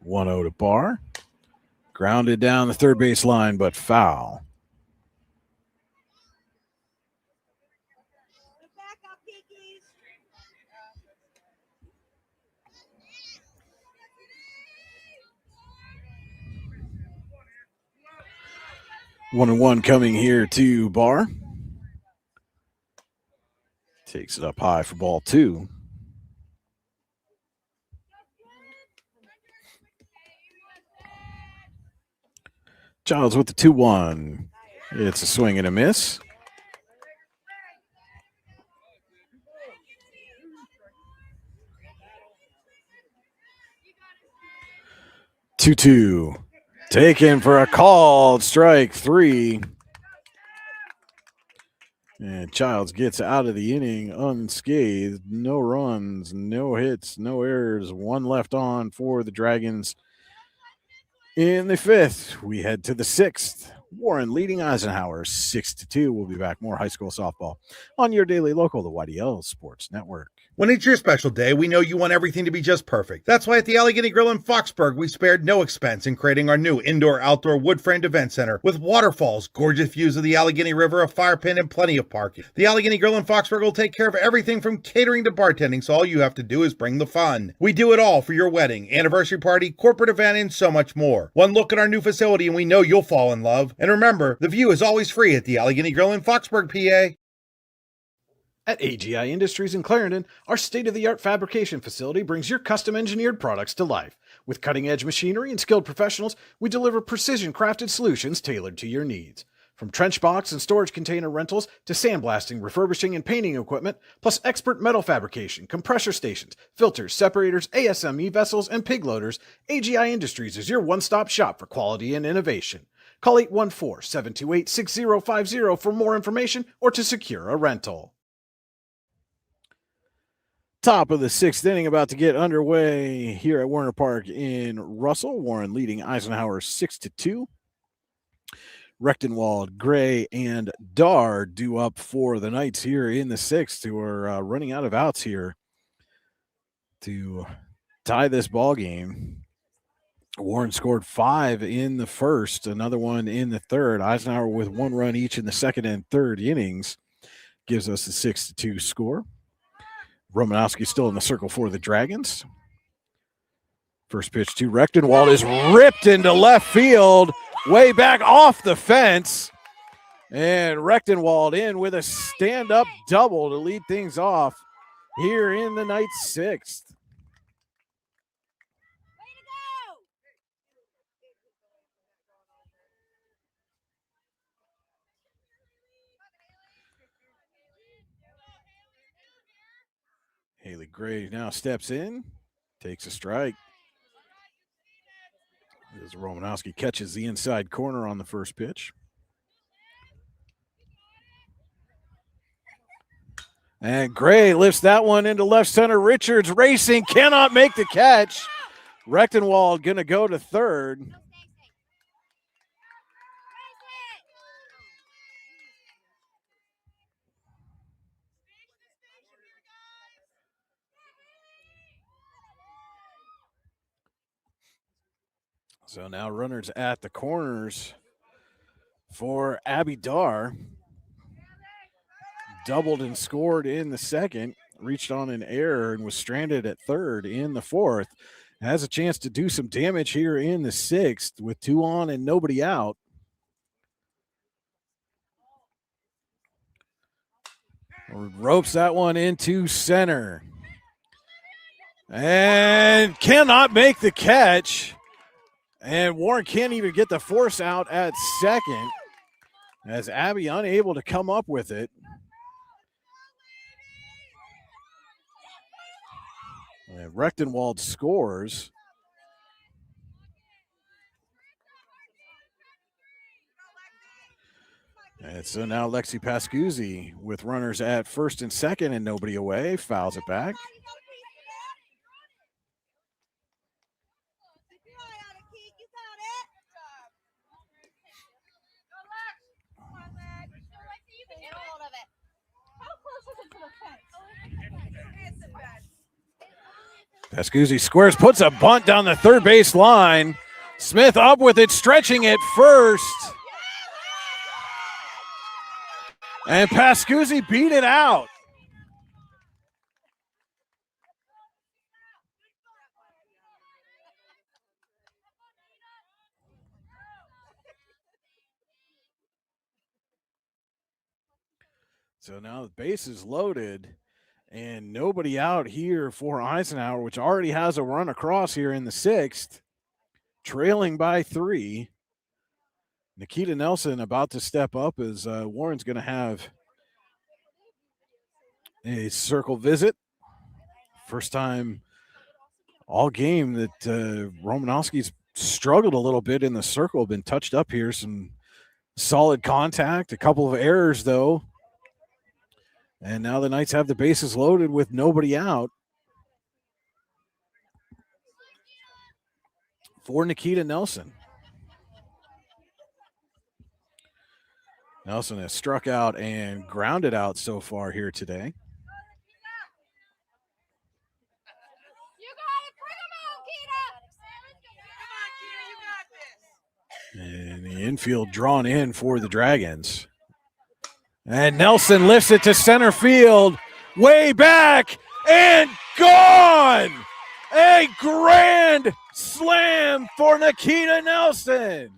S12: One 1-0 to Barr. Grounded down the third base line, but foul. One and one coming here to Barr. Takes it up high for ball two. Childs with the 2-1. It's a swing and a miss. Two. Taken for a called strike three. And Childs gets out of the inning unscathed. No runs, no hits, no errors. One left on for the Dragons. In the fifth, we head to the sixth. Warren leading Eisenhower 6-2. We'll be back more high school softball on your daily local, the YDL Sports Network.
S6: When it's your special day, we know you want everything to be just perfect. That's why at the Allegheny Grill in Foxburg, we spared no expense in creating our new indoor-outdoor wood-framed event center with waterfalls, gorgeous views of the Allegheny River, a fire pit, and plenty of parking. The Allegheny Grill in Foxburg will take care of everything from catering to bartending, so all you have to do is bring the fun. We do it all for your wedding, anniversary party, corporate event, and so much more. One look at our new facility and we know you'll fall in love. And remember, the view is always free at the Allegheny Grill in Foxburg, PA.
S12: At AGI Industries in Clarendon, our state-of-the-art fabrication facility brings your custom-engineered products to life. With cutting-edge machinery and skilled professionals, we deliver precision-crafted solutions tailored to your needs. From trench box and storage container rentals to sandblasting, refurbishing, and painting equipment, plus expert metal fabrication, compressor stations, filters, separators, ASME vessels, and pig loaders, AGI Industries is your one-stop shop for quality and innovation. Call 814-728-6050 for more information or to secure a rental. Top of the sixth inning about to get underway here at Warner Park in Russell. Warren leading Eisenhower 6-2. Rechtenwald, Gray, and Dar due up for the Knights here in the sixth, who are running out of outs here to tie this ball game. Warren scored 5 in the first, another one in the third. Eisenhower with 1 run each in the second and third innings gives us a 6-2 score. Romanowski still in the circle for the Dragons. First pitch to Rechtenwald is ripped into left field, way back off the fence. And Rechtenwald in with a stand-up double to lead things off here in the Knights' sixth. Haley Gray now steps in, takes a strike. As Romanowski catches the inside corner on the first pitch. And Gray lifts that one into left center. Richards racing, cannot make the catch. Rechtenwald going to go to third. So now runners at the corners for Abby Dar. Doubled and scored in the second, reached on an error and was stranded at third in the fourth. Has a chance to do some damage here in the sixth with 2 on and nobody out. Ropes that one into center. And cannot make the catch. And Warren can't even get the force out at second as Abby unable to come up with it. And Rechtenwald scores. And so now Lexi Pascuzzi with runners at first and second and nobody away, fouls it back. Pascuzzi squares, puts a bunt down the third base line. Smith up with it, stretching it first. And Pascuzzi beat it out. So now the base is loaded. And nobody out here for Eisenhower, which already has a run across here in the sixth, trailing by 3. Nikita Nelson about to step up as Warren's going to have a circle visit. First time all game that Romanowski's struggled a little bit in the circle, been touched up here. Some solid contact, a couple of errors, though. And now the Knights have the bases loaded with nobody out. For Nikita Nelson. Nelson has struck out and grounded out so far here today. And the infield drawn in for the Dragons. And Nelson lifts it to center field, way back, and gone! A grand slam for Nikita Nelson.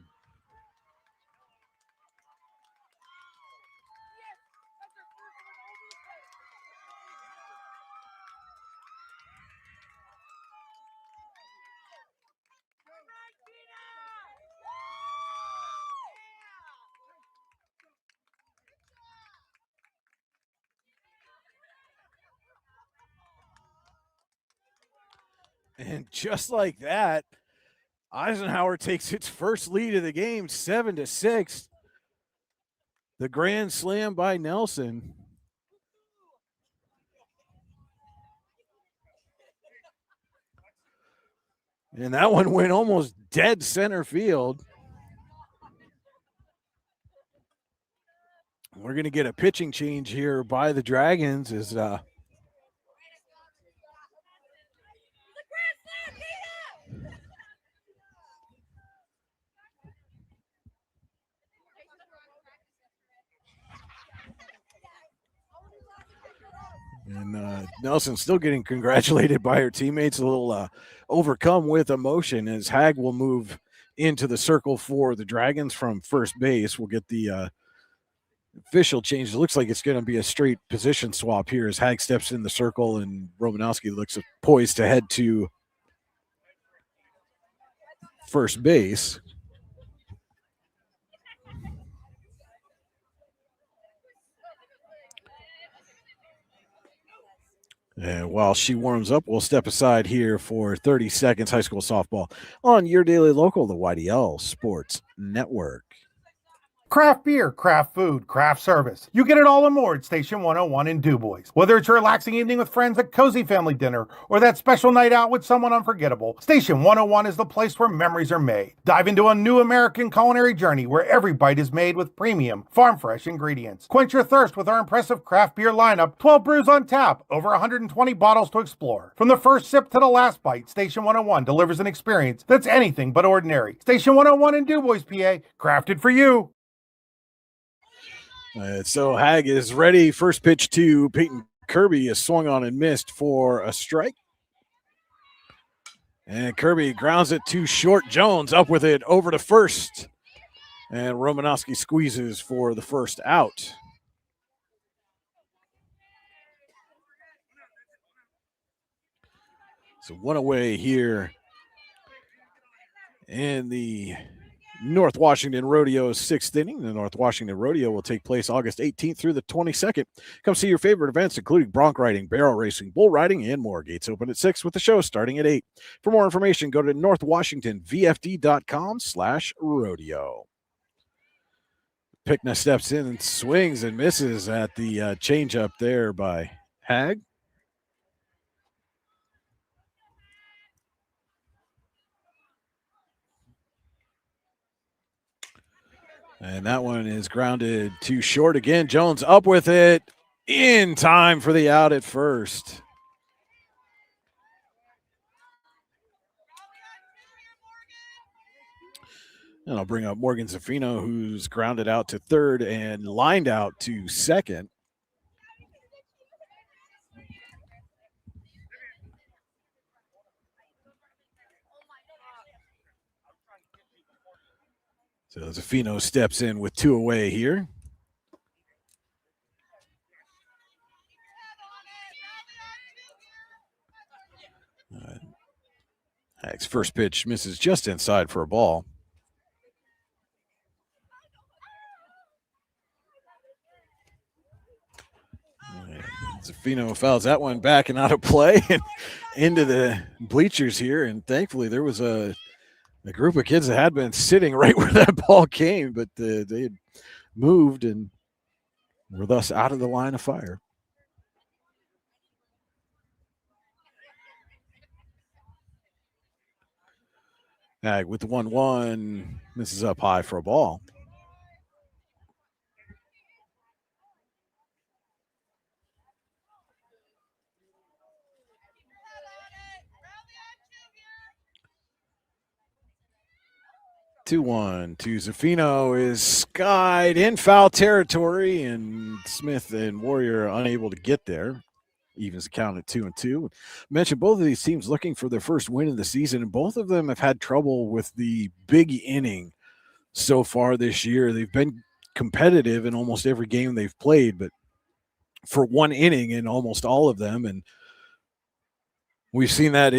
S12: And just like that, Eisenhower takes its first lead of the game, 7-6. The grand slam by Nelson. And that one went almost dead center field. We're going to get a pitching change here by the Dragons as and Nelson still getting congratulated by her teammates, a little overcome with emotion as Hag will move into the circle for the Dragons from first base. We'll get the official change. It looks like it's going to be a straight position swap here as Hag steps in the circle and Romanowski looks poised to head to first base. And while she warms up, we'll step aside here for 30 seconds. High school softball on your daily local, the YDL Sports Network.
S6: Craft beer, craft food, craft service. You get it all and more at Station 101 in DuBois. Whether it's a relaxing evening with friends at cozy family dinner or that special night out with someone unforgettable, Station 101 is the place where memories are made. Dive into a new American culinary journey where every bite is made with premium, farm-fresh ingredients. Quench your thirst with our impressive craft beer lineup, 12 brews on tap, over 120 bottles to explore. From the first sip to the last bite, Station 101 delivers an experience that's anything but ordinary. Station 101 in DuBois, PA, crafted for you.
S12: So Hag is ready. First pitch to Peyton Kirby is swung on and missed for a strike. And Kirby grounds it to short. Jones up with it over to first. And Romanowski squeezes for the first out. So one away here in the North Washington Rodeo's sixth inning. The North Washington Rodeo will take place August 18th through the 22nd. Come see your favorite events, including bronc riding, barrel racing, bull riding, and more. Gates open at 6 with the show starting at 8. For more information, go to northwashingtonvfd.com/rodeo. Pickna steps in and swings and misses at the changeup there by Hag. And that one is grounded too short again. Jones up with it in time for the out at first. And I'll bring up Morgan Zaffino, who's grounded out to third and lined out to second. So Zaffino steps in with 2 away here. Hag's first pitch misses just inside for a ball. Zaffino fouls that one back and out of play and into the bleachers here. And thankfully there was a group of kids that had been sitting right where that ball came, but they had moved and were thus out of the line of fire. Hag with the 1-1, misses up high for a ball. 2-1 to Zafino is skied in foul territory, and Smith and Warrior are unable to get there. Evens the count at 2-2. Mentioned both of these teams looking for their first win of the season, and both of them have had trouble with the big inning so far this year. They've been competitive in almost every game they've played, but for one inning in almost all of them, and we've seen that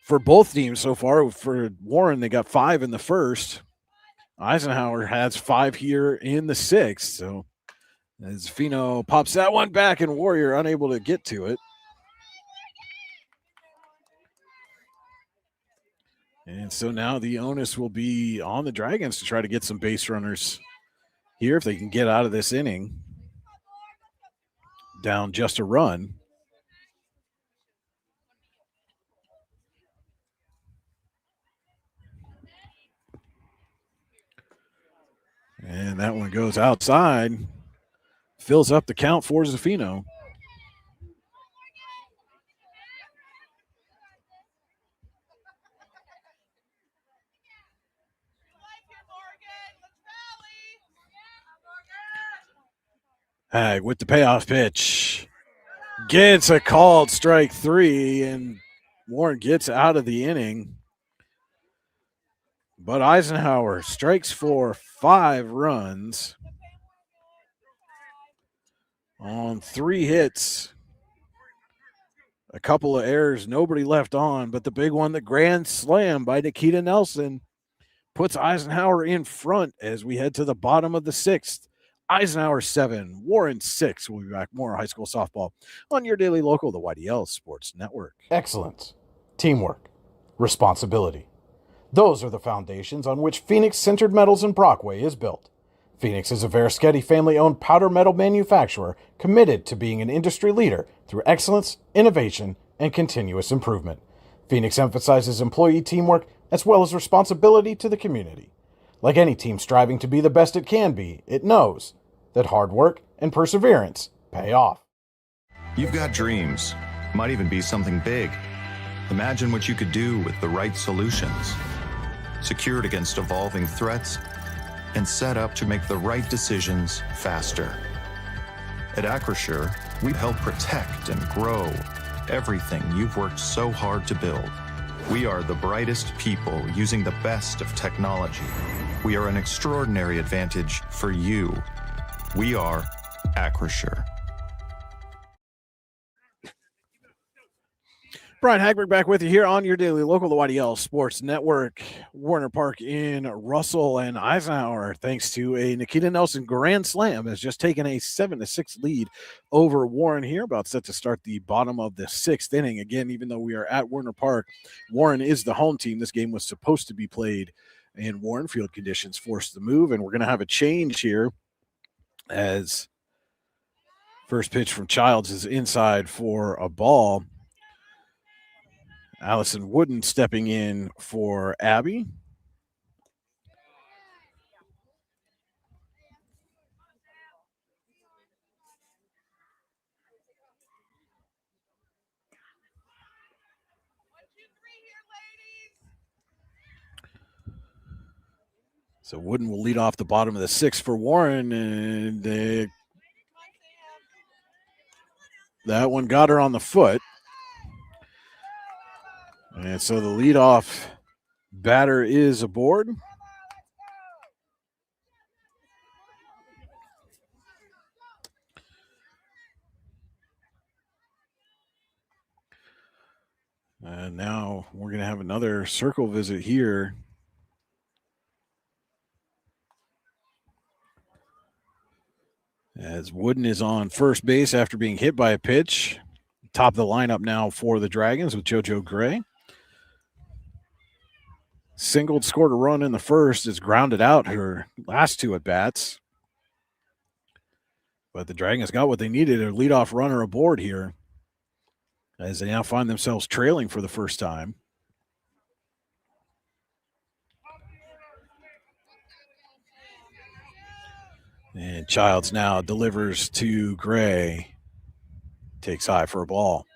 S12: for both teams so far. For Warren, they got 5 in the first. Eisenhower has 5 here in the sixth. So as Fino pops that one back, and Warrior unable to get to it. And so now the onus will be on the Dragons to try to get some base runners here if they can get out of this inning down just a run. And that one goes outside, fills up the count for Zafino. Hag with the payoff pitch. Gets a called strike 3, and Warren gets out of the inning. But Eisenhower strikes for 5 runs on 3 hits. A couple of errors, nobody left on, but the big one, the grand slam by Nikita Nelson, puts Eisenhower in front as we head to the bottom of the 6th. Eisenhower 7, Warren 6. We'll be back more high school softball on your daily local, the YDL Sports Network.
S1: Excellence, teamwork, responsibility. Those are the foundations on which Phoenix Sintered Metals in Brockway is built. Phoenix is a Verischetti family-owned powder metal manufacturer committed to being an industry leader through excellence, innovation, and continuous improvement. Phoenix emphasizes employee teamwork as well as responsibility to the community. Like any team striving to be the best it can be, it knows that hard work and perseverance pay off.
S3: You've got dreams, might even be something big. Imagine what you could do with the right solutions. Secured against evolving threats, and set up to make the right decisions faster. At Acrisure, we help protect and grow everything you've worked so hard to build. We are the brightest people using the best of technology. We are an extraordinary advantage for you. We are Acrisure.
S12: Brian Hagberg back with you here on your daily local, the YDL Sports Network. Warner Park in Russell, and Eisenhower, thanks to a Nikita Nelson grand slam, has just taken a 7-6 lead over Warren here, about set to start the bottom of the 6th inning. Again, even though we are at Warner Park, Warren is the home team. This game was supposed to be played in Warren. Field conditions forced the move, and we're going to have a change here as first pitch from Childs is inside for a ball. Allison Wooden stepping in for Abby. So Wooden will lead off the bottom of the 6th for Warren, and that one got her on the foot. And so the leadoff batter is aboard. And now we're going to have another circle visit here. As Wooden is on first base after being hit by a pitch. Top of the lineup now for the Dragons with JoJo Gray. Singled, scored a run in the first, is grounded out her last 2 at-bats. But the Dragons got what they needed, a leadoff runner aboard here, as they now find themselves trailing for the first time. And Childs now delivers to Gray. Takes high for a ball.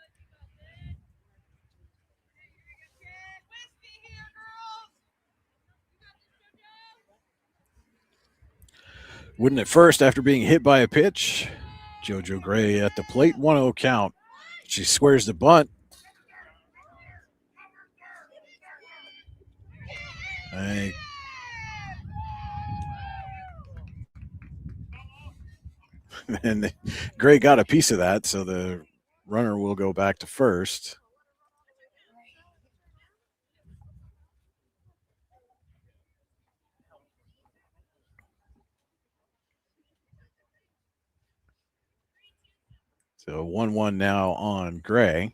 S12: Wooden at first after being hit by a pitch. JoJo Gray at the plate, 1-0 count. She squares the bunt. And Gray got a piece of that, so the runner will go back to first. So 1-1 now on Gray.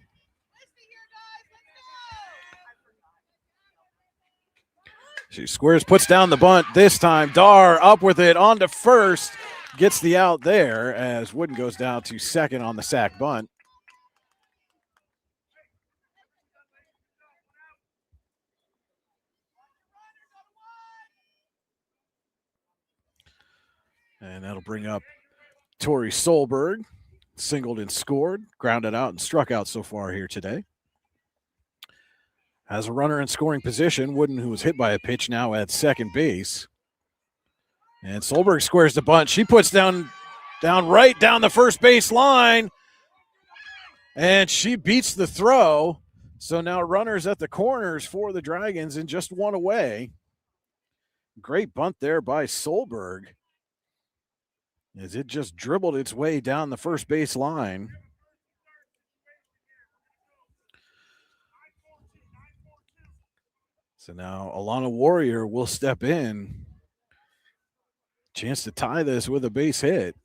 S12: She squares, puts down the bunt. This time, Dar up with it on to first. Gets the out there as Wooden goes down to second on the sack bunt. And that'll bring up Tori Solberg. Singled and scored, grounded out and struck out so far here today. Has a runner in scoring position. Wooden, who was hit by a pitch, now at second base. And Solberg squares the bunt. She puts down right down the first base line. And she beats the throw. So now runners at the corners for the Dragons and just one away. Great bunt there by Solberg, as it just dribbled its way down the first base line. So now Alana Warrior will step in. Chance to tie this with a base hit.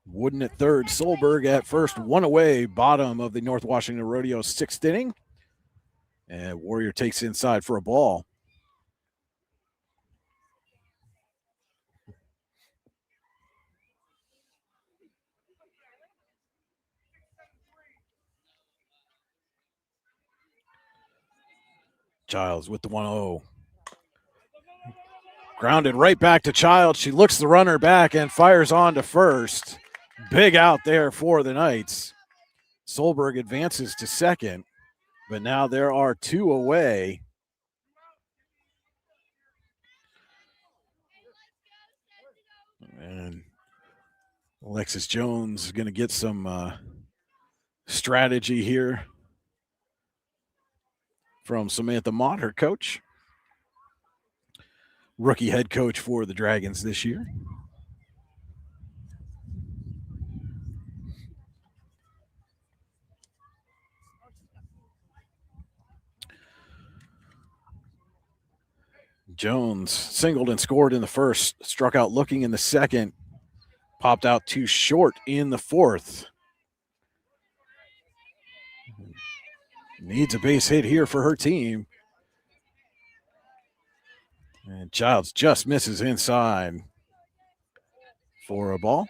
S12: Wooden at third, Solberg at first, one away, bottom of the North Washington Rodeo sixth inning. And Warrior takes inside for a ball. Childs with the 1-0. Grounded right back to Childs. She looks the runner back and fires on to first. Big out there for the Knights. Solberg advances to second, but now there are two away. And Alexis Jones is going to get some strategy here from Samantha Mott, her coach. Rookie head coach for the Dragons this year. Jones singled and scored in the first, struck out looking in the second, popped out too short in the fourth. Needs a base hit here for her team. And Childs just misses inside for a ball.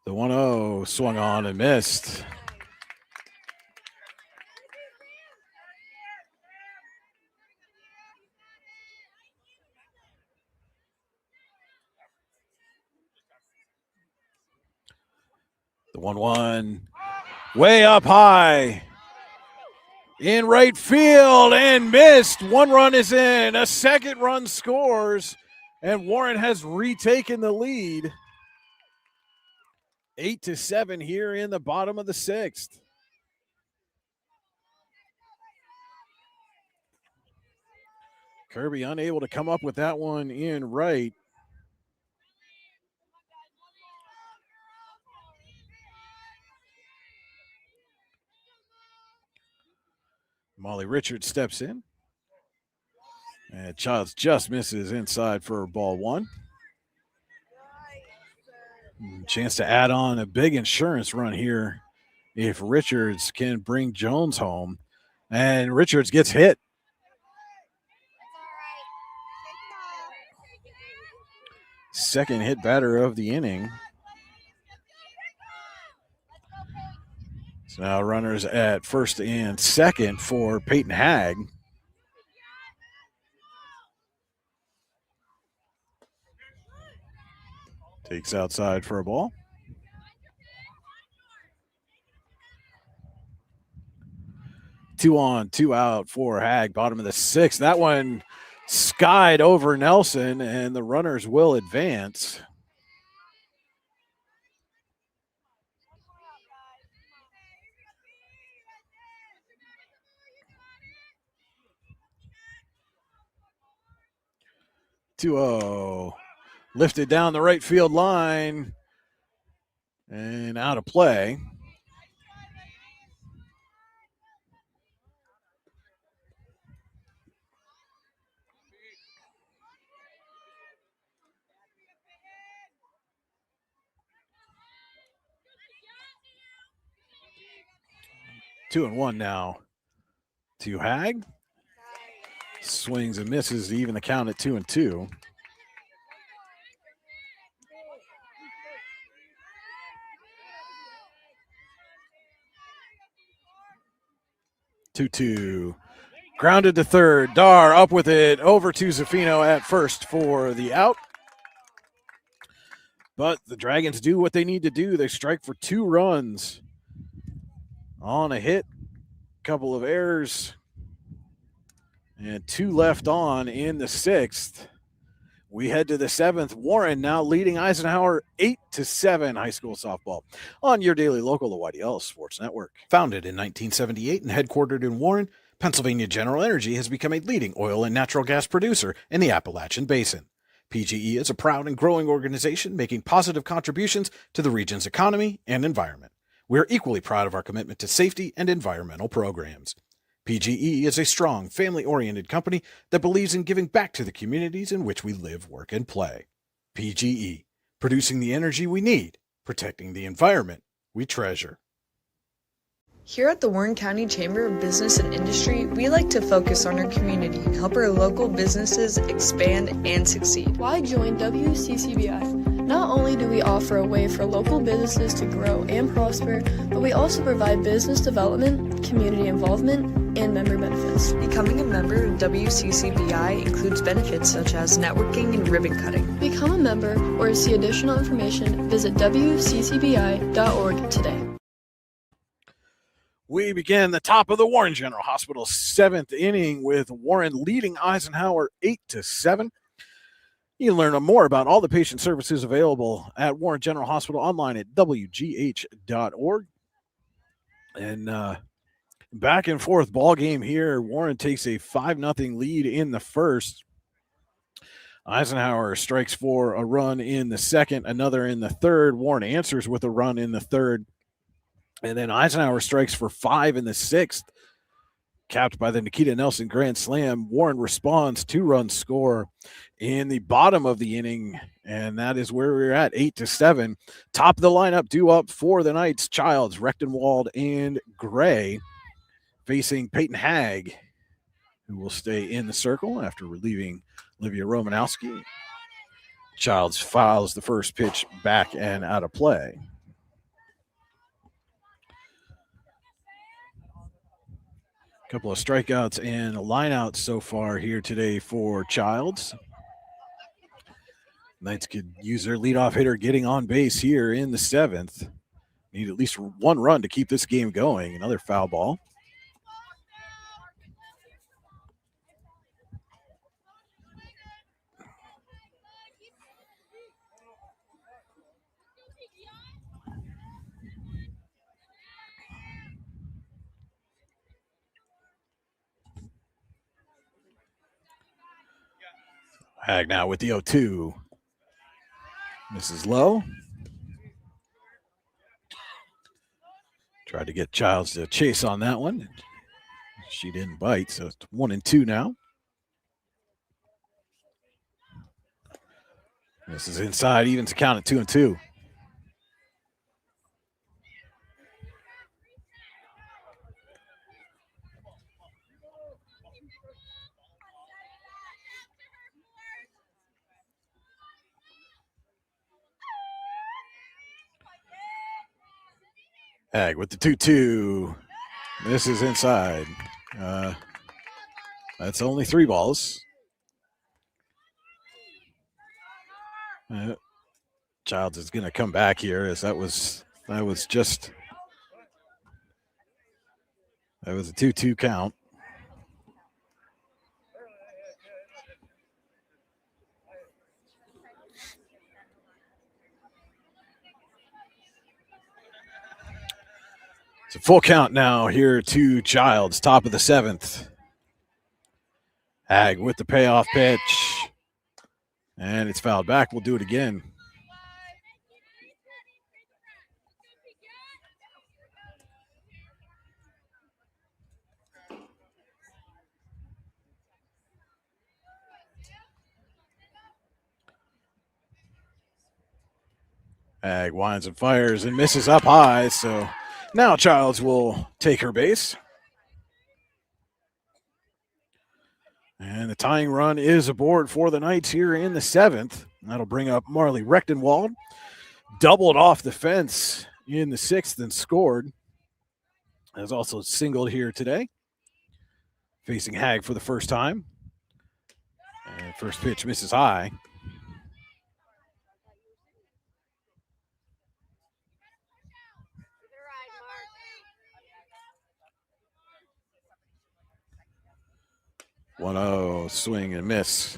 S12: The 1-0 swung on and missed. The 1-1 way up high in right field and missed. One run is in. A second run scores, and Warren has retaken the lead. 8-7 here in the bottom of the sixth. Kirby unable to come up with that one in right. Molly Richards steps in. And Childs just misses inside for ball one. Chance to add on a big insurance run here if Richards can bring Jones home. And Richards gets hit. Second hit batter of the inning. So now runners at first and second for Peyton Hagg. Takes outside for a ball.
S13: 2 on, 2 out for Hag, bottom of the 6th. That one skied over Nelson, and the runners will advance. Lifted down the right field line and out of play. Two and one now to Hag. Swings and misses to even the count at 2-2. 2-2. Grounded to third. Dar up with it. Over to Zaffino at first for the out. But the Dragons do what they need to do. They strike for 2 runs on a hit. Couple of errors. And 2 left on in the 6th. We head to the 7th. Warren now leading Eisenhower 8-7 high school softball on your daily local, the YDL Sports Network.
S12: Founded in 1978 and headquartered in Warren, Pennsylvania General Energy has become a leading oil and natural gas producer in the Appalachian Basin. PGE is a proud and growing organization making positive contributions to the region's economy and environment. We are equally proud of our commitment to safety and environmental programs. PGE is a strong, family-oriented company that believes in giving back to the communities in which we live, work, and play. PGE, producing the energy we need, protecting the environment we treasure.
S4: Here at the Warren County Chamber of Business and Industry, we like to focus on our community and help our local businesses expand and succeed.
S5: Why join WCCBI? Not only do we offer a way for local businesses to grow and prosper, but we also provide business development, community involvement, and member benefits.
S4: Becoming a member of WCCBI includes benefits such as networking and ribbon cutting.
S5: Become a member or to see additional information, visit WCCBI.org today.
S13: We begin the top of the Warren General Hospital 7th inning with Warren leading Eisenhower 8-7. You can learn more about all the patient services available at Warren General Hospital online at WGH.org. And back and forth ball game here. Warren takes a 5-0 lead in the first. Eisenhower strikes for a run in the second, another in the third. Warren answers with a run in the third. And then Eisenhower strikes for 5 in the 6th, capped by the Nikita Nelson grand slam. Warren responds, 2-run score in the bottom of the inning, and that is where we're at, 8-7. Top of the lineup due up for the Knights, Childs, Rechtenwald, and Gray, facing Peyton Hag, who will stay in the circle after relieving Olivia Romanowski. Childs fouls the first pitch back and out of play. Couple of strikeouts and lineouts so far here today for Childs. Knights could use their leadoff hitter getting on base here in the 7th. Need at least 1 run to keep this game going. Another foul ball. Hag now with the 0-2. This is low. Tried to get Childs to chase on that one. She didn't bite, so it's 1-2 now. This is inside, evens the count at 2-2. Hag with the 2-2. This is inside. That's only 3 balls. Childs is going to come back here as that was just That was a 2-2 count. It's a full count now here to Childs, top of the 7th. Hag with the payoff pitch. And it's fouled back. We'll do it again. Hag winds and fires and misses up high. So now Childs will take her base. And the tying run is aboard for the Knights here in the 7th. That'll bring up Marley Rechtenwald. Doubled off the fence in the 6th and scored. Has also singled here today. Facing Hag for the first time. And first pitch misses high. One-0 swing and miss.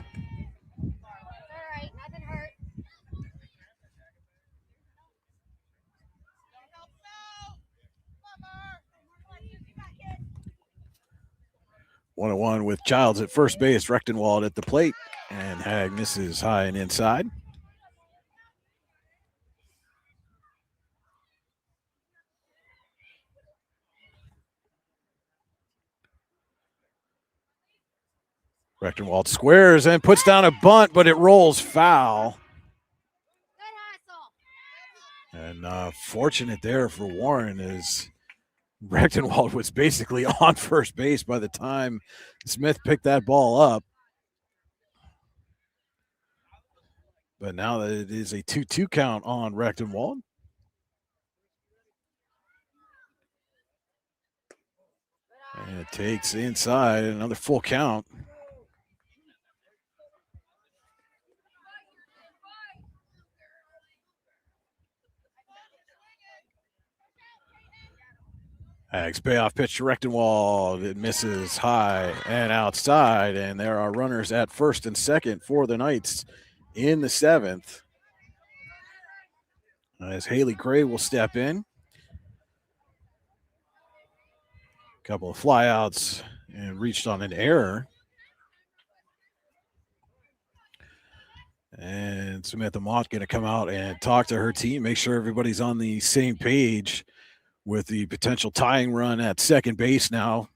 S13: One-1 with Childs at first base, Rechtenwald at the plate, and Hag misses high and inside. Rechtenwald squares and puts down a bunt, but it rolls foul. And fortunate there for Warren is Rechtenwald was basically on first base by the time Smith picked that ball up. But now that it is a 2-2 count on Rechtenwald. And it takes inside another full count. Hag's payoff pitch to Rechtenwald. It misses high and outside, and there are runners at first and second for the Knights in the 7th. As Haley Gray will step in. A couple of flyouts and reached on an error. And Samantha Mott going to come out and talk to her team, make sure everybody's on the same page with the potential tying run at second base now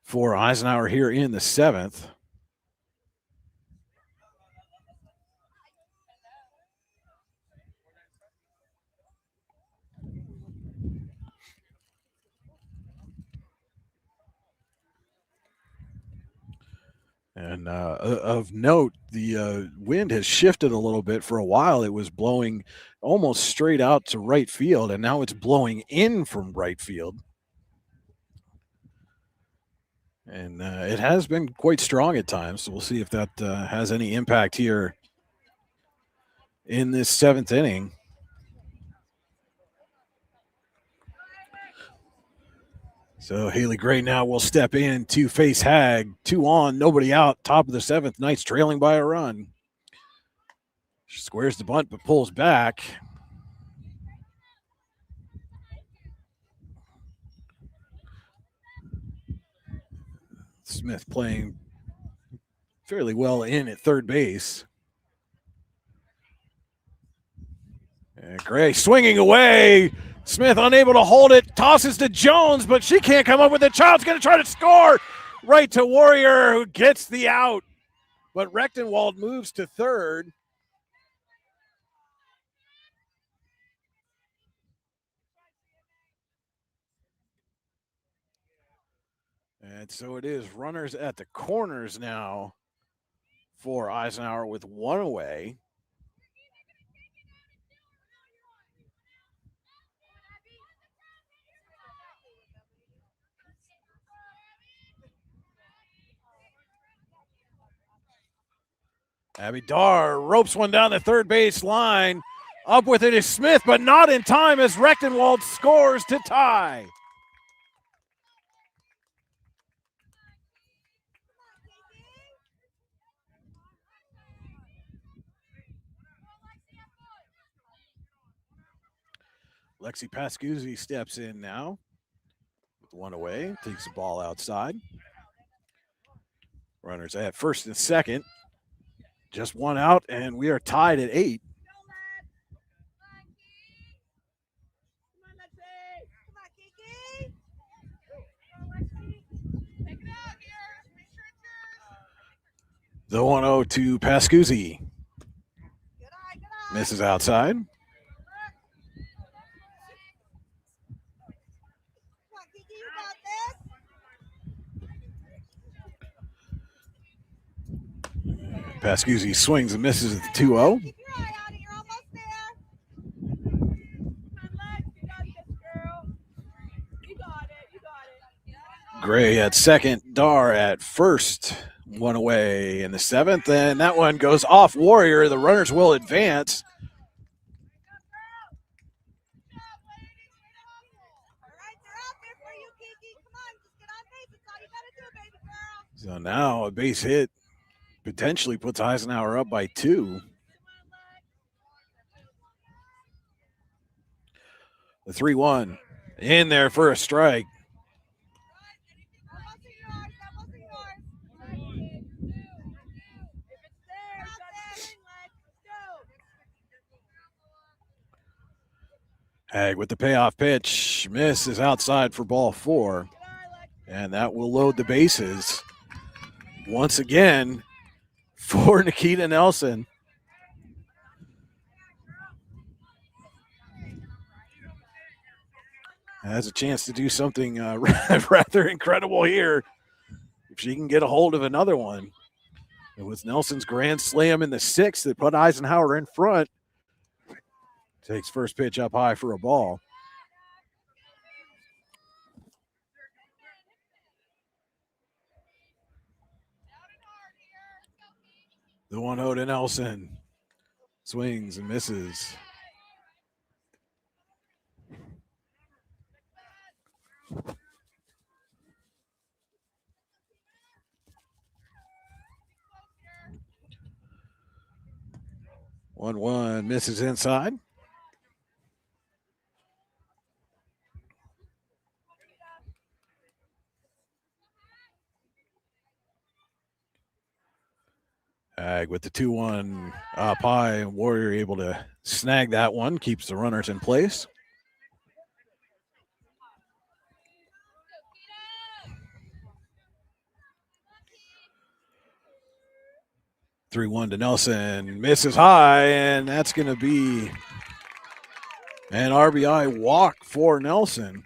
S13: for Eisenhower here in the 7th. And of note, the wind has shifted a little bit. For a while, it was blowing almost straight out to right field, and now it's blowing in from right field. And it has been quite strong at times, so we'll see if that has any impact here in this 7th inning. So Haley Gray now will step in to face Hag. 2 on, nobody out, top of the 7th. Knights trailing by a run. She squares the bunt but pulls back. Smith playing fairly well in at third base. And Gray swinging away. Smith unable to hold it, tosses to Jones, but she can't come up with it. Child's going to try to score. Right to Warrior, who gets the out. But Rechtenwald moves to third. And so it is runners at the corners now for Eisenhower with 1 away. Abby Dar ropes one down the third base line. Up with it is Smith, but not in time as Rechtenwald scores to tie. Lexi Pascuzzi steps in now with one away, takes the ball outside. Runners at first and second. Just one out, and we are tied at 8. The 1-0 to Pascuzzi. Misses outside. Pascuzzi swings and misses at the 2-0. Gray at second, Dar at first. One away in the 7th, and that one goes off Warrior. The runners will advance. So now a base hit potentially puts Eisenhower up by 2. The 3-1 in there for a strike. Hag with the payoff pitch. Miss is outside for ball 4. And that will load the bases once again for Nikita Nelson. Has a chance to do something rather incredible here if she can get a hold of another one. It was Nelson's grand slam in the 6th that put Eisenhower in front. Takes first pitch up high for a ball. The 1-0 to Nelson. Swings and misses. One misses inside. Ag with the 2-1 up high. Warrior able to snag that one, keeps the runners in place. (3-1) to Nelson, misses high, and that's going to be an RBI walk for Nelson.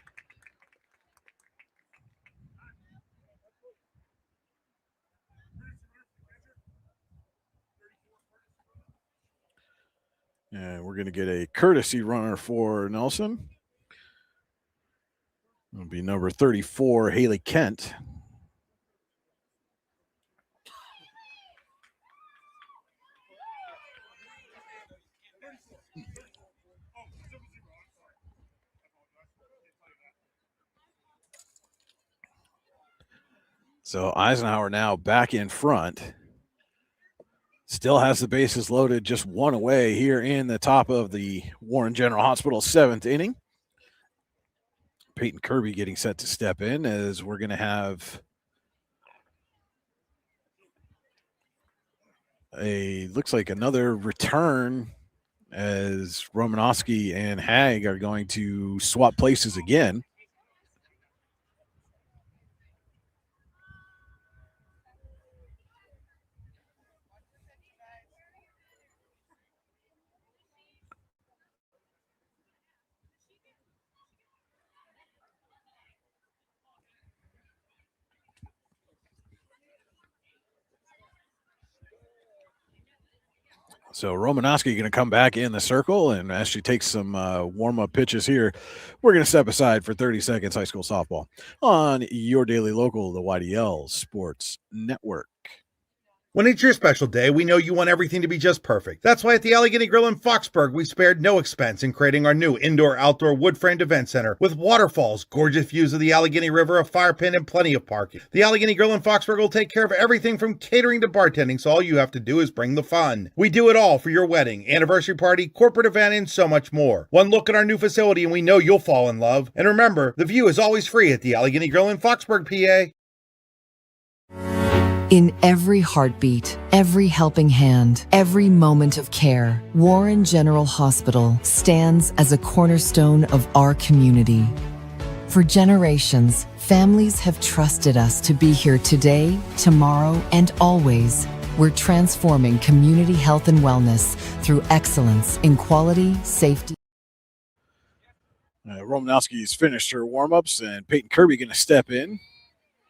S13: And we're going to get a courtesy runner for Nelson. It'll be number 34, Haley Kent. So Eisenhower now back in front. Still has the bases loaded, just one away here in the top of the Warren General Hospital 7th inning. Peyton Kirby getting set to step in as we're going to have looks like another return as Romanowski and Hag are going to swap places again. So Romanowski going to come back in the circle, and as she takes some warm-up pitches here, we're going to step aside for 30 seconds high school softball on your daily local, the YDL Sports Network.
S6: When it's your special day, we know you want everything to be just perfect. That's why at the Allegheny Grill in Foxburg, we spared no expense in creating our new indoor-outdoor wood-framed event center with waterfalls, gorgeous views of the Allegheny River, a fire pit, and plenty of parking. The Allegheny Grill in Foxburg will take care of everything from catering to bartending, so all you have to do is bring the fun. We do it all for your wedding, anniversary party, corporate event, and so much more. One look at our new facility and we know you'll fall in love. And remember, the view is always free at the Allegheny Grill in Foxburg, PA.
S7: In every heartbeat, every helping hand, every moment of care, Warren General Hospital stands as a cornerstone of our community. For generations, families have trusted us to be here today, tomorrow, and always. We're transforming community health and wellness through excellence in quality, safety.
S13: Romanowski's finished her warm-ups, and Peyton Kirby going to step in.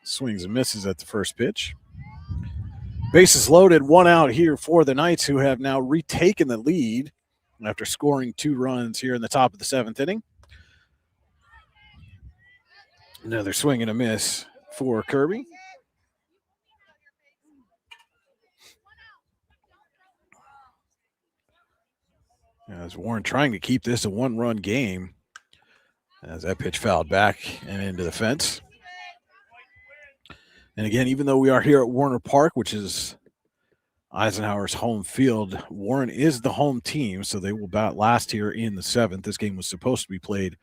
S13: Swings and misses at the first pitch. Bases loaded, one out here for the Knights, who have now retaken the lead after scoring 2 runs here in the top of the 7th inning. Another swing and a miss for Kirby. As Warren trying to keep this a 1-run game, as that pitch fouled back and into the fence. And again, even though we are here at Warner Park, which is Eisenhower's home field, Warren is the home team, so they will bat last here in the 7th. This game was supposed to be played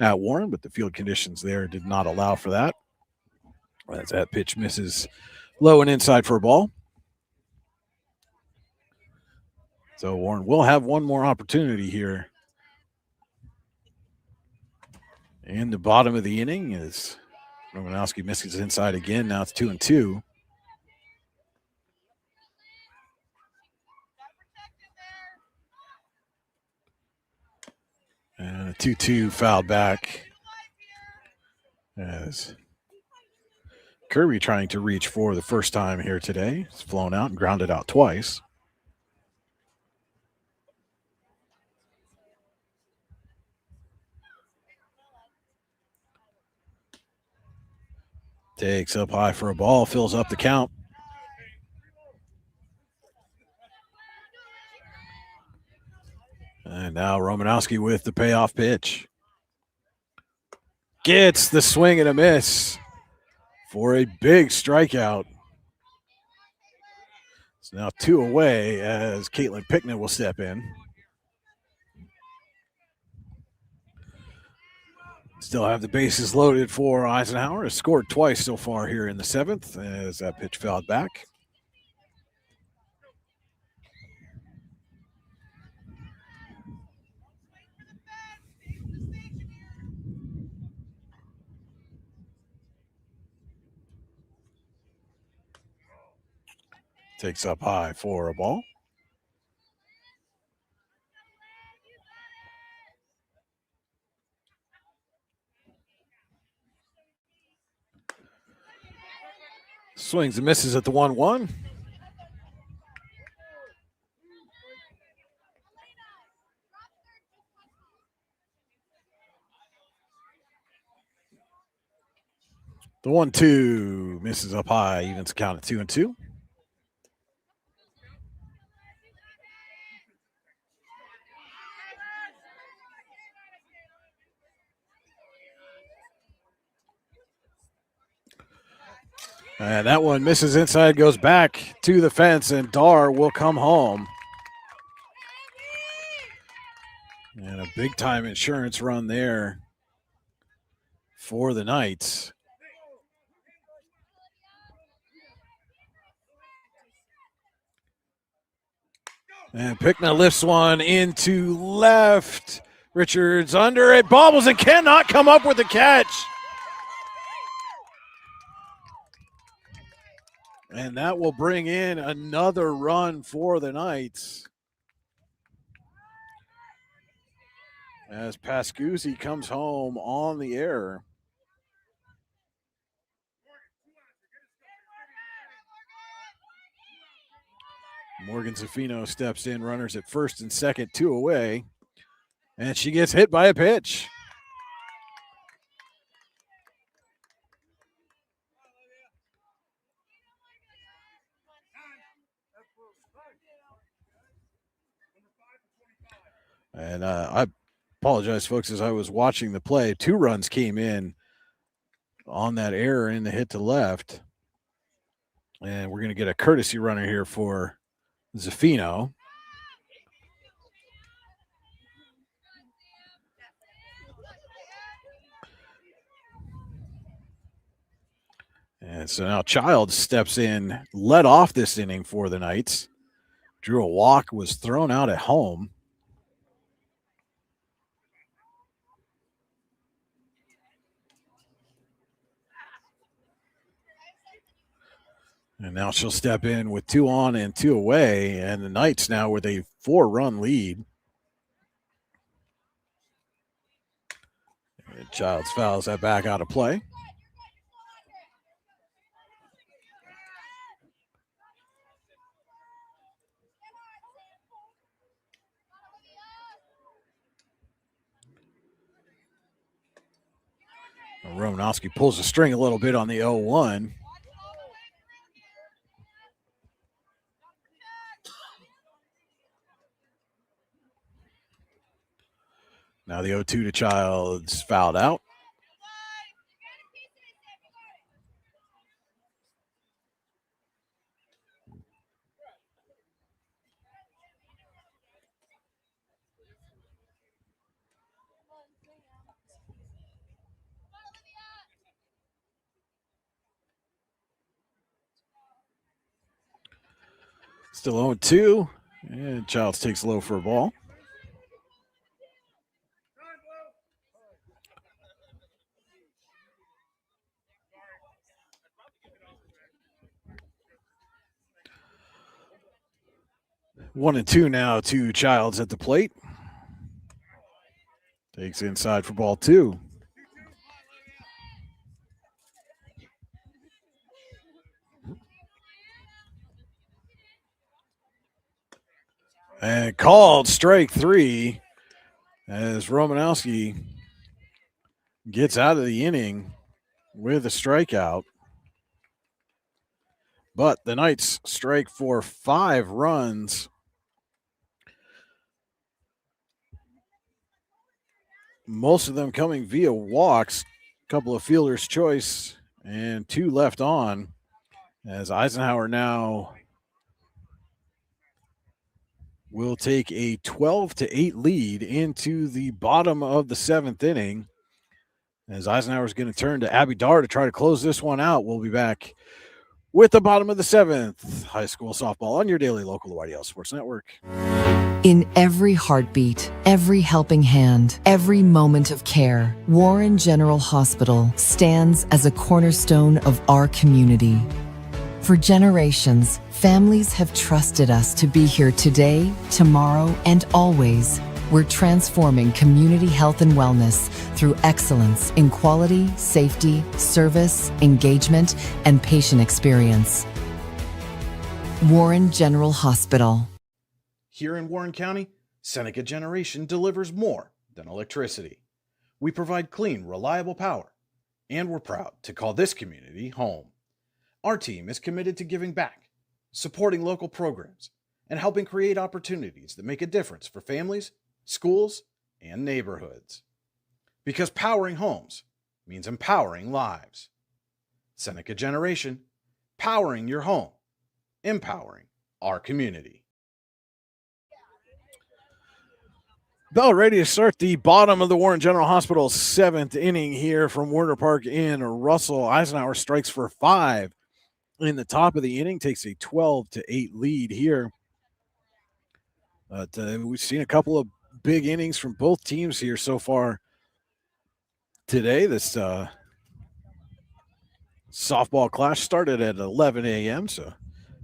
S13: at Warren, but the field conditions there did not allow for that. As that pitch misses low and inside for a ball. So Warren will have one more opportunity here in the bottom of the inning as Romanowski misses inside again. Now it's 2-2. And a 2-2 fouled back as Kirby trying to reach for the first time here today. It's flown out and grounded out twice. Takes up high for a ball, fills up the count. And now Romanowski with the payoff pitch. Gets the swing and a miss for a big strikeout. It's now 2 away as Caitlin Picknett will step in. Still have the bases loaded for Eisenhower. Has scored twice so far here in the 7th as that pitch fouled back. Takes up high for a ball. Swings and misses at the 1-1. The 1-2 misses up high, evens count at 2-2. And that one misses inside, goes back to the fence, and Dar will come home. And a big-time insurance run there for the Knights. And Picknett lifts one into left. Richards under it, bobbles and cannot come up with the catch. And that will bring in another run for the Knights. As Pascuzzi comes home on the error. Morgan Zaffino steps in, runners at first and second, 2 away. And she gets hit by a pitch. And I apologize, folks, as I was watching the play. 2 runs came in on that error in the hit to left. And we're going to get a courtesy runner here for Zaffino. And so now Childs steps in, led off this inning for the Knights. Drew a walk, was thrown out at home. And now she'll step in with 2 on and 2 away. And the Knights now with a 4-run lead. And Childs fouls that back out of play. Romanowski pulls the string a little bit on the 0-1. Now the 0-2 to Childs, fouled out. Still 0-2, and Childs takes low for a ball. One and two now to Childs at the plate. Takes inside for ball 2. And called strike 3 as Romanowski gets out of the inning with a strikeout. But the Knights strike for 5 runs. Most of them coming via walks, a couple of fielder's choice, and 2 left on as Eisenhower now will take a 12-8 lead into the bottom of the 7th inning. As Eisenhower is going to turn to Abby Dar to try to close this one out. We'll be back with the bottom of the 7th, high school softball on your daily local YDL Sports Network.
S7: In every heartbeat, every helping hand, every moment of care, Warren General Hospital stands as a cornerstone of our community. For generations, families have trusted us to be here today, tomorrow, and always. We're transforming community health and wellness through excellence in quality, safety, service, engagement, and patient experience. Warren General Hospital.
S12: Here in Warren County, Seneca Generation delivers more than electricity. We provide clean, reliable power, and we're proud to call this community home. Our team is committed to giving back, supporting local programs, and helping create opportunities that make a difference for families, schools, and neighborhoods. Because powering homes means empowering lives. Seneca Generation, powering your home, empowering our community.
S13: Bell ready to start the bottom of the Warren General Hospital 7th inning here from Warner Park in Russell. Eisenhower strikes for 5 in the top of the inning, takes a 12-8 lead here. But we've seen a couple of big innings from both teams here so far today. This softball clash started at 11 a.m., so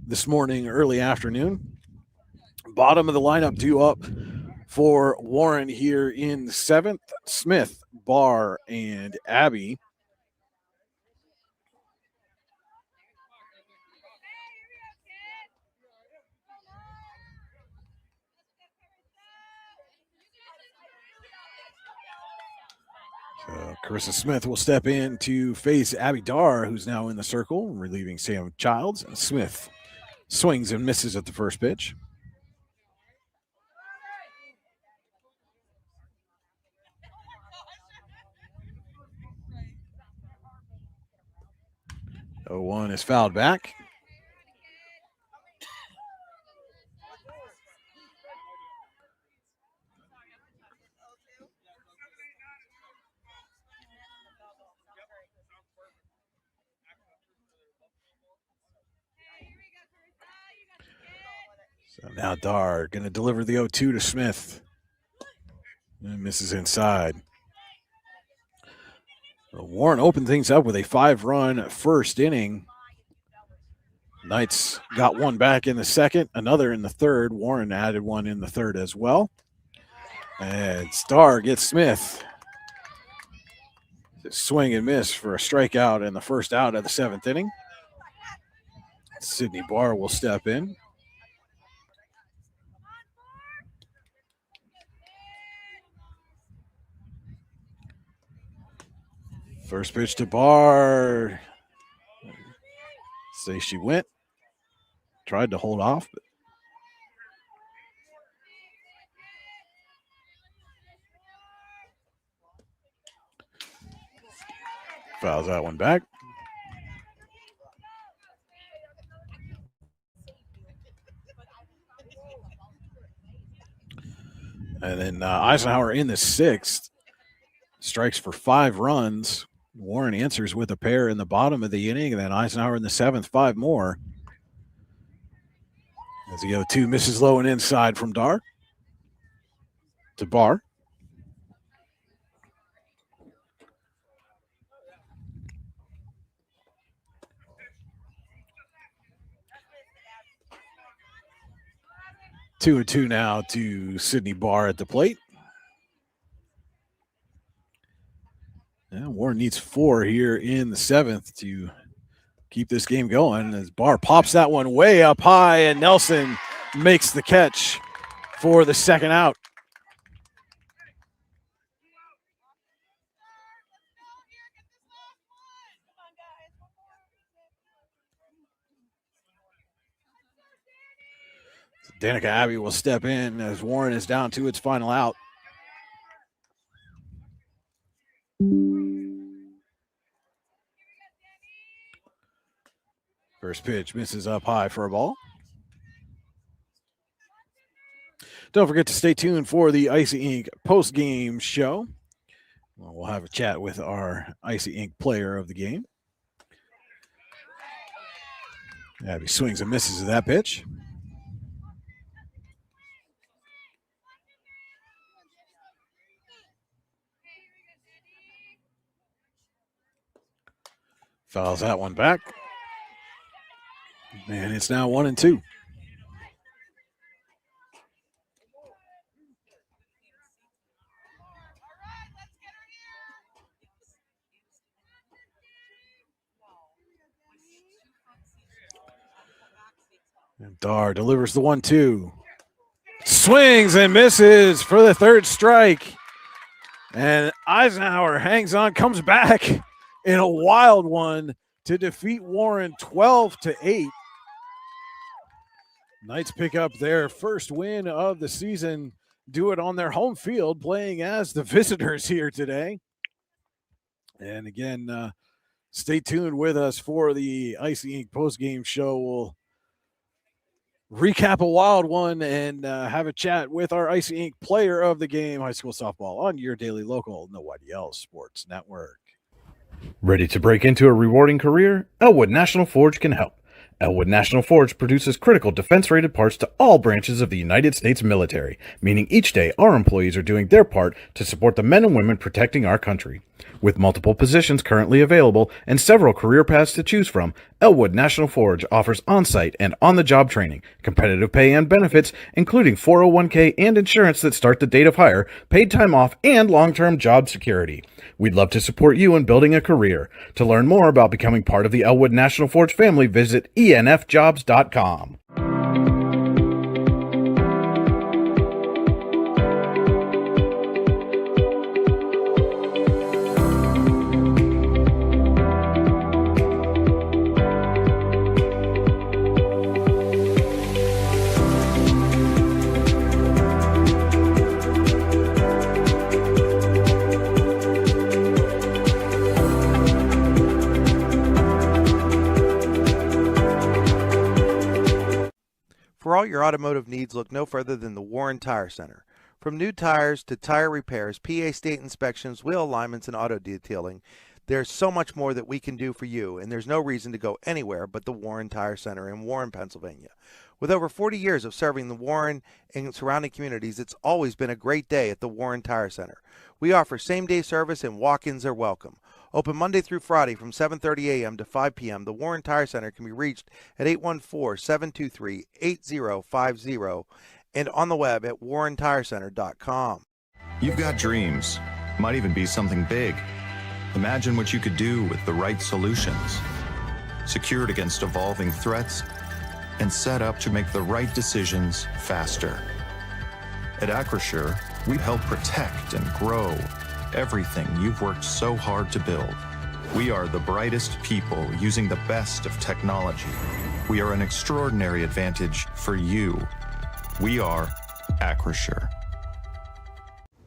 S13: this morning, early afternoon. Bottom of the lineup due up for Warren here in 7th, Smith, Barr, and Abbey. Carissa Smith will step in to face Abby Dar, who's now in the circle, relieving Sam Childs. Smith swings and misses at the first pitch. 0-1 is fouled back. So now Dar going to deliver the 0-2 to Smith. And misses inside. Warren opened things up with a 5-run first inning. Knights got one back in the second, another in the third. Warren added one in the third as well. And Starr gets Smith. Swing and miss for a strikeout and the first out of the 7th inning. Sidney Barr will step in. First pitch to Barr. Say she went. Tried to hold off, but fouls that one back. And then Eisenhower in the 6th strikes for 5 runs. Warren answers with a pair in the bottom of the inning, and then Eisenhower in the 7th, 5 more. As the 0-2 misses low and inside from Dar to Barr. Two and two now to Sidney Barr at the plate. And Warren needs 4 here in the 7th to keep this game going as Barr pops that one way up high, and Nelson makes the catch for the second out. Danica Abbey will step in as Warren is down to its final out. First pitch misses up high for a ball. Don't forget to stay tuned for the Icy Ink post-game show. We'll have a chat with our Icy Ink player of the game. Abbey swings and misses at that pitch. Fouls that one back. And it's now 1-2. And Dar delivers the 1-2. Swings and misses for the 3rd strike. And Eisenhower hangs on, comes back in a wild one to defeat Warren 12-8. Knights pick up their first win of the season, do it on their home field, playing as the visitors here today. And again, stay tuned with us for the Icy Ink postgame show. We'll recap a wild one and have a chat with our Icy Ink player of the game, high school softball, on your daily local Nobody Else Sports Network.
S1: Ready to break into a rewarding career? Elwood National Forge can help. Elwood National Forge produces critical defense-rated parts to all branches of the United States military, meaning each day our employees are doing their part to support the men and women protecting our country. With multiple positions currently available and several career paths to choose from, Elwood National Forge offers on-site and on-the-job training, competitive pay and benefits, including 401k and insurance that start the date of hire, paid time off, and long-term job security. We'd love to support you in building a career. To learn more about becoming part of the Elwood National Forge family, visit enfjobs.com.
S2: your automotive needs, look no further than the Warren Tire Center. From new tires to tire repairs, PA state inspections, wheel alignments, and auto detailing, there's so much more that we can do for you, and there's no reason to go anywhere but the Warren Tire Center in Warren, Pennsylvania. With over 40 years of serving the Warren and surrounding communities, it's always been a great day at the Warren Tire Center. We offer same-day service and walk-ins are welcome. Open Monday through Friday from 7:30 a.m. to 5 p.m., the Warren Tire Center can be reached at 814-723-8050 and on the web at warrentirecenter.com.
S3: You've got dreams, might even be something big. Imagine what you could do with the right solutions. Secured against evolving threats and set up to make the right decisions faster. At Acrisure, we help protect and grow everything you've worked so hard to build. We are the brightest people using the best of technology. We are an extraordinary advantage for you. We are Acrisure.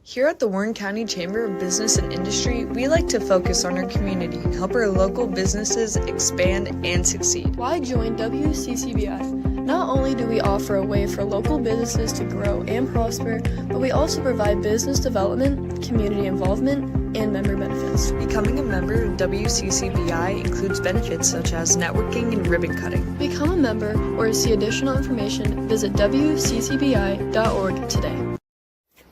S4: Here at the Warren County Chamber of Business and Industry, we like to focus on our community and help our local businesses expand and succeed.
S5: Why join WCCBI? Not only do we offer a way for local businesses to grow and prosper, but we also provide business development, community involvement, and member benefits.
S4: Becoming a member of WCCBI includes benefits such as networking and ribbon cutting.
S5: Become a member or to see additional information, visit WCCBI.org today.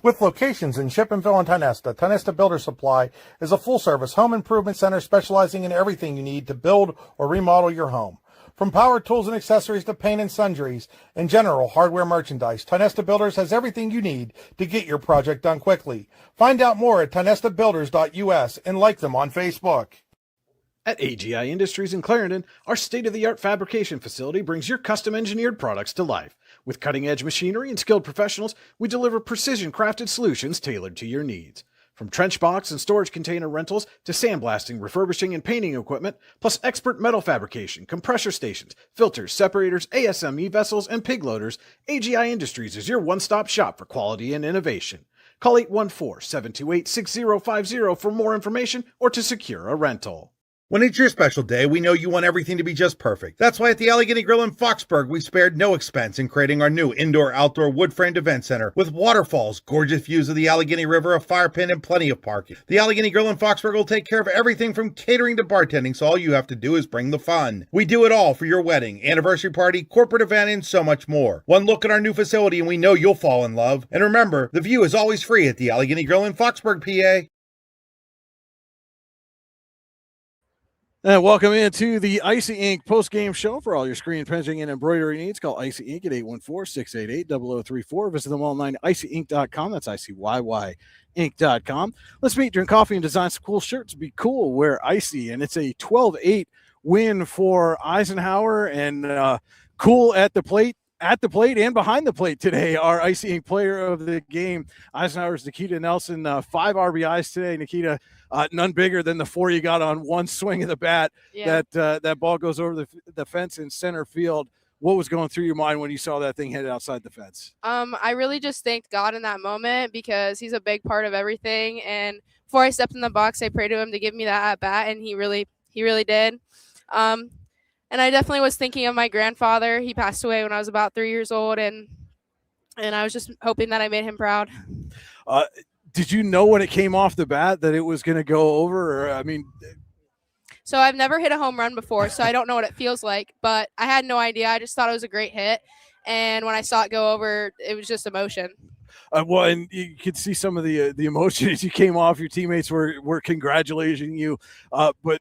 S6: With locations in Shippensville and Tionesta, Tionesta Builder Supply is a full-service home improvement center specializing in everything you need to build or remodel your home. From power tools and accessories to paint and sundries and general hardware merchandise, Tionesta Builders has everything you need to get your project done quickly. Find out more at tionestabuilders.us and like them on Facebook.
S12: At AGI Industries in Clarendon, our state-of-the-art fabrication facility brings your custom-engineered products to life. With cutting-edge machinery and skilled professionals, we deliver precision-crafted solutions tailored to your needs. From trench box and storage container rentals to sandblasting, refurbishing, and painting equipment, plus expert metal fabrication, compressor stations, filters, separators, ASME vessels, and pig loaders, AGI Industries is your one-stop shop for quality and innovation. Call 814-728-6050 for more information or to secure a rental.
S6: When it's your special day, we know you want everything to be just perfect. That's why at the Allegheny Grill in Foxburg, we spared no expense in creating our new indoor-outdoor wood-framed event center with waterfalls, gorgeous views of the Allegheny River, a fire pit, and plenty of parking. The Allegheny Grill in Foxburg will take care of everything from catering to bartending, so all you have to do is bring the fun. We do it all for your wedding, anniversary party, corporate event, and so much more. One look at our new facility and we know you'll fall in love. And remember, the view is always free at the Allegheny Grill in Foxburg, PA.
S13: And welcome into the Icy Ink post-game show for all your screen printing and embroidery needs. Call Icy Ink at 814-688-0034. Visit them online, icyink.com. That's icyync.com. Let's meet, drink coffee, and design some cool shirts. Be cool, wear Icy. And it's a 12-8 win for Eisenhower, and cool at the plate and behind the plate today. Our Icy Ink player of the game, Eisenhower's Nikita Nelson, 5 RBIs today. Nikita, none bigger than the 4 you got on one swing of the bat. Yeah. That ball goes over the fence in center field. What was going through your mind when you saw that thing headed outside the fence?
S14: I really just thanked God in that moment because he's a big part of everything. And before I stepped in the box, I prayed to him to give me that at bat, and he really did. And I definitely was thinking of my grandfather. He passed away when I was about 3 years old, and I was just hoping that I made him proud.
S13: Did you know when it came off the bat that it was going to go over?
S14: So I've never hit a home run before, so I don't know what it feels like, but I had no idea. I just thought it was a great hit, and when I saw it go over, it was just emotion.
S13: Well, and you could see some of the emotion as you came off. Your teammates were congratulating you, but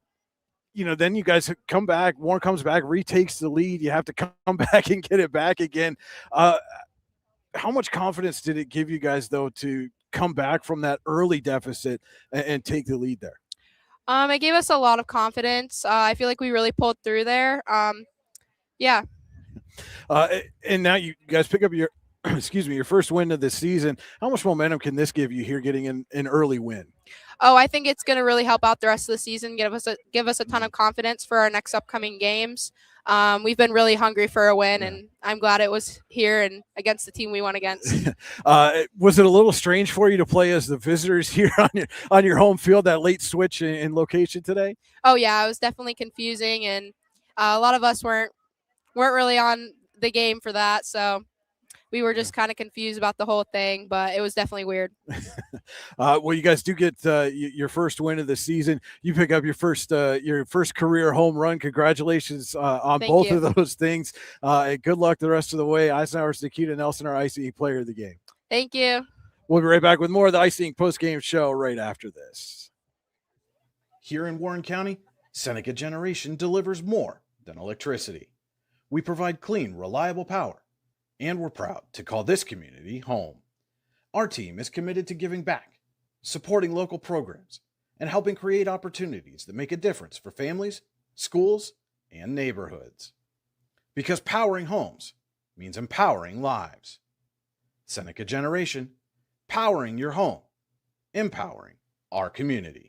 S13: then you guys come back. Warren comes back, retakes the lead. You have to come back and get it back again. How much confidence did it give you guys, though, to come back from that early deficit and take the lead there?
S14: It gave us a lot of confidence. I feel like we really pulled through there. Yeah.
S13: And now you guys pick up your your first win of the season. How much momentum can this give you here getting an early win?
S14: Oh, I think it's going to really help out the rest of the season, give us a ton of confidence for our next upcoming games. We've been really hungry for a win, and I'm glad it was here and against the team we won against.
S13: Was it a little strange for you to play as the visitors here on your home field, that late switch in location today?
S14: Oh, yeah, it was definitely confusing, and a lot of us weren't really on the game for that, so we were just kind of confused about the whole thing, but it was definitely weird.
S13: Well, you guys do get your first win of the season. You pick up your first career home run. Congratulations on
S14: Thank
S13: both
S14: you.
S13: of those things. And good luck the rest of the way. Eisenhower's Nikita Nelson, our ICE player of the game.
S14: Thank you.
S13: We'll be right back with more of the ICE post-game show right after this.
S12: Here in Warren County, Seneca Generation delivers more than electricity. We provide clean, reliable power, and we're proud to call this community home. Our team is committed to giving back, supporting local programs, and helping create opportunities that make a difference for families, schools, and neighborhoods. Because powering homes means empowering lives. Seneca Generation, powering your home, empowering our community.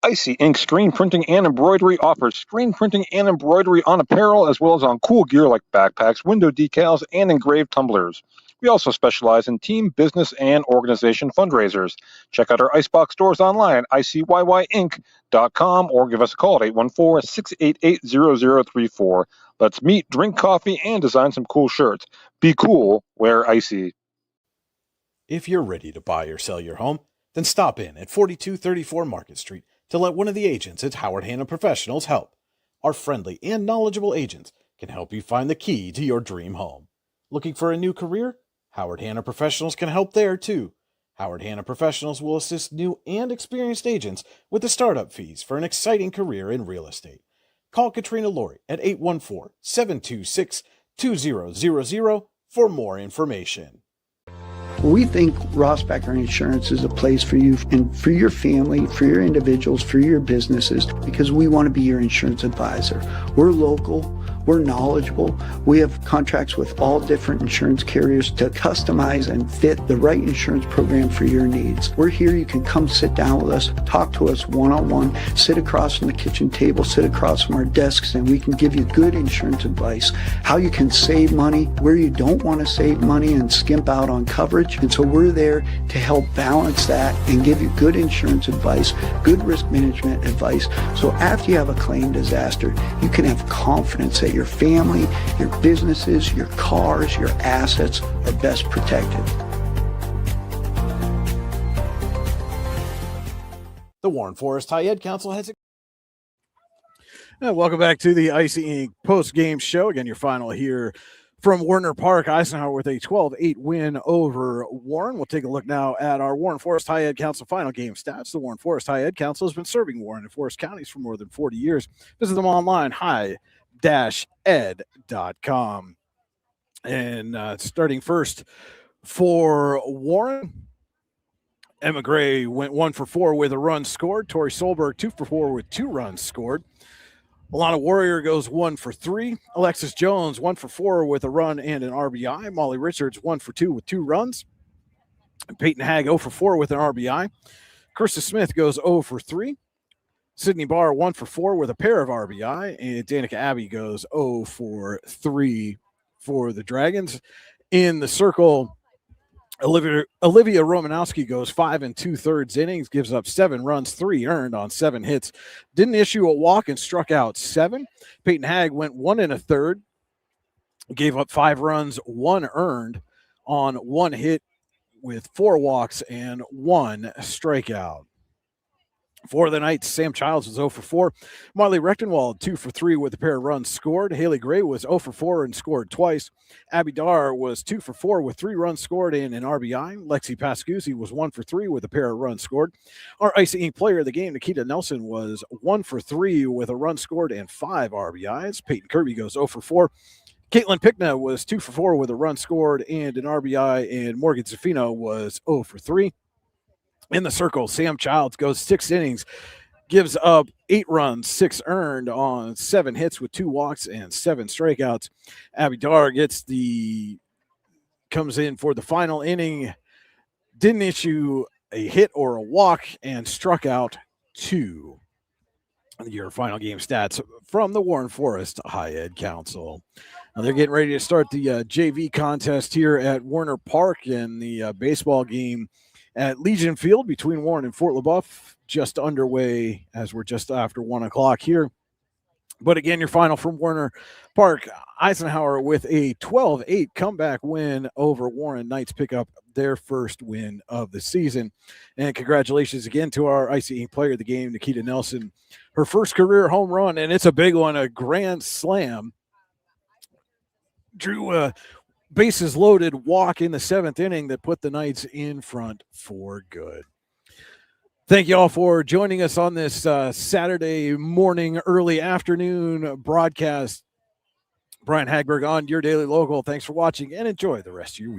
S15: Icy Ink Screen Printing and Embroidery offers screen printing and embroidery on apparel as well as on cool gear like backpacks, window decals, and engraved tumblers. We also specialize in team, business, and organization fundraisers. Check out our Icebox stores online at icyinc.com or give us a call at 814-688-0034. Let's meet, drink coffee, and design some cool shirts. Be cool, wear Icy.
S12: If you're ready to buy or sell your home, then stop in at 4234 Market Street to let one of the agents at Howard Hanna Professionals help. Our friendly and knowledgeable agents can help you find the key to your dream home. Looking for a new career? Howard Hanna Professionals can help there too. Howard Hanna Professionals will assist new and experienced agents with the startup fees for an exciting career in real estate. Call Katrina Laurie at 814-726-2000 for more information.
S11: We think Rossbacker Insurance is a place for you and for your family, for your individuals, for your businesses, because we want to be your insurance advisor. We're local, we're knowledgeable, we have contracts with all different insurance carriers to customize and fit the right insurance program for your needs. We're here, you can come sit down with us, talk to us one-on-one, sit across from the kitchen table, sit across from our desks, and we can give you good insurance advice, how you can save money, where you don't want to save money and skimp out on coverage. And so we're there to help balance that and give you good insurance advice, good risk management advice. So after you have a claim disaster, you can have confidence that your family, your businesses, your cars, your assets are best protected.
S12: The Warren Forest High Ed Council has
S13: Welcome back to the ICE Inc. post-game show. Again, your final here from Werner Park. Eisenhower with a 12-8 win over Warren. We'll take a look now at our Warren Forest High Ed Council final game stats. The Warren Forest High Ed Council has been serving Warren and Forest counties for more than 40 years. Visit them online, high-ed.com. And starting first for Warren, Emma Gray went 1 for 4 with a run scored. Tori Solberg 2 for 4 with 2 runs scored. Alana Warrior goes 1 for 3. Alexis Jones 1 for 4 with a run and an RBI. Molly Richards 1 for 2 with 2 runs. And Peyton Hagg 0 for 4 with an RBI. Krista Smith goes 0 for 3. Sydney Barr 1 for 4 with a pair of RBI. And Danica Abbey goes 0 for 3 for the Dragons. In the circle, Olivia Romanowski goes 5 2/3 innings, gives up 7 runs, 3 earned on 7 hits. Didn't issue a walk and struck out 7. Peyton Hagg went 1 1/3, gave up 5 runs, 1 earned on 1 hit with 4 walks and 1 strikeout. For the Knights, Sam Childs was 0 for 4. Marley Rechtenwald 2 for 3 with a pair of runs scored. Haley Gray was 0 for 4 and scored twice. Abby Dar was 2 for 4 with 3 runs scored and an RBI. Lexi Pascuzzi was 1 for 3 with a pair of runs scored. Our ICE Inc. player of the game, Nikita Nelson, was 1 for 3 with a run scored and 5 RBIs. Peyton Kirby goes 0 for 4. Caitlin Pickna was 2 for 4 with a run scored and an RBI, and Morgan Zafino was 0 for 3. In the circle, Sam Childs goes 6 innings, gives up 8 runs, 6 earned on 7 hits with 2 walks and 7 strikeouts. Abby Dar gets the comes in for the final inning, didn't issue a hit or a walk, and struck out 2. Your final game stats from the Warren Forest High Ed Council. Now they're getting ready to start the JV contest here at Warner Park, and the baseball game at Legion Field between Warren and Fort LaBeouf just underway as we're just after 1 o'clock here. But again, your final from Warner Park, Eisenhower with a 12-8 comeback win over Warren Knights, pick up their first win of the season. And congratulations again to our IC Inc. player of the game, Nikita Nelson, her first career home run, and it's a big one, a grand slam. Drew a bases loaded walk in the 7th inning that put the Knights in front for good. Thank you all for joining us on this Saturday morning, early afternoon broadcast. Brian Hagberg on your Daily Local. Thanks for watching and enjoy the rest of your week.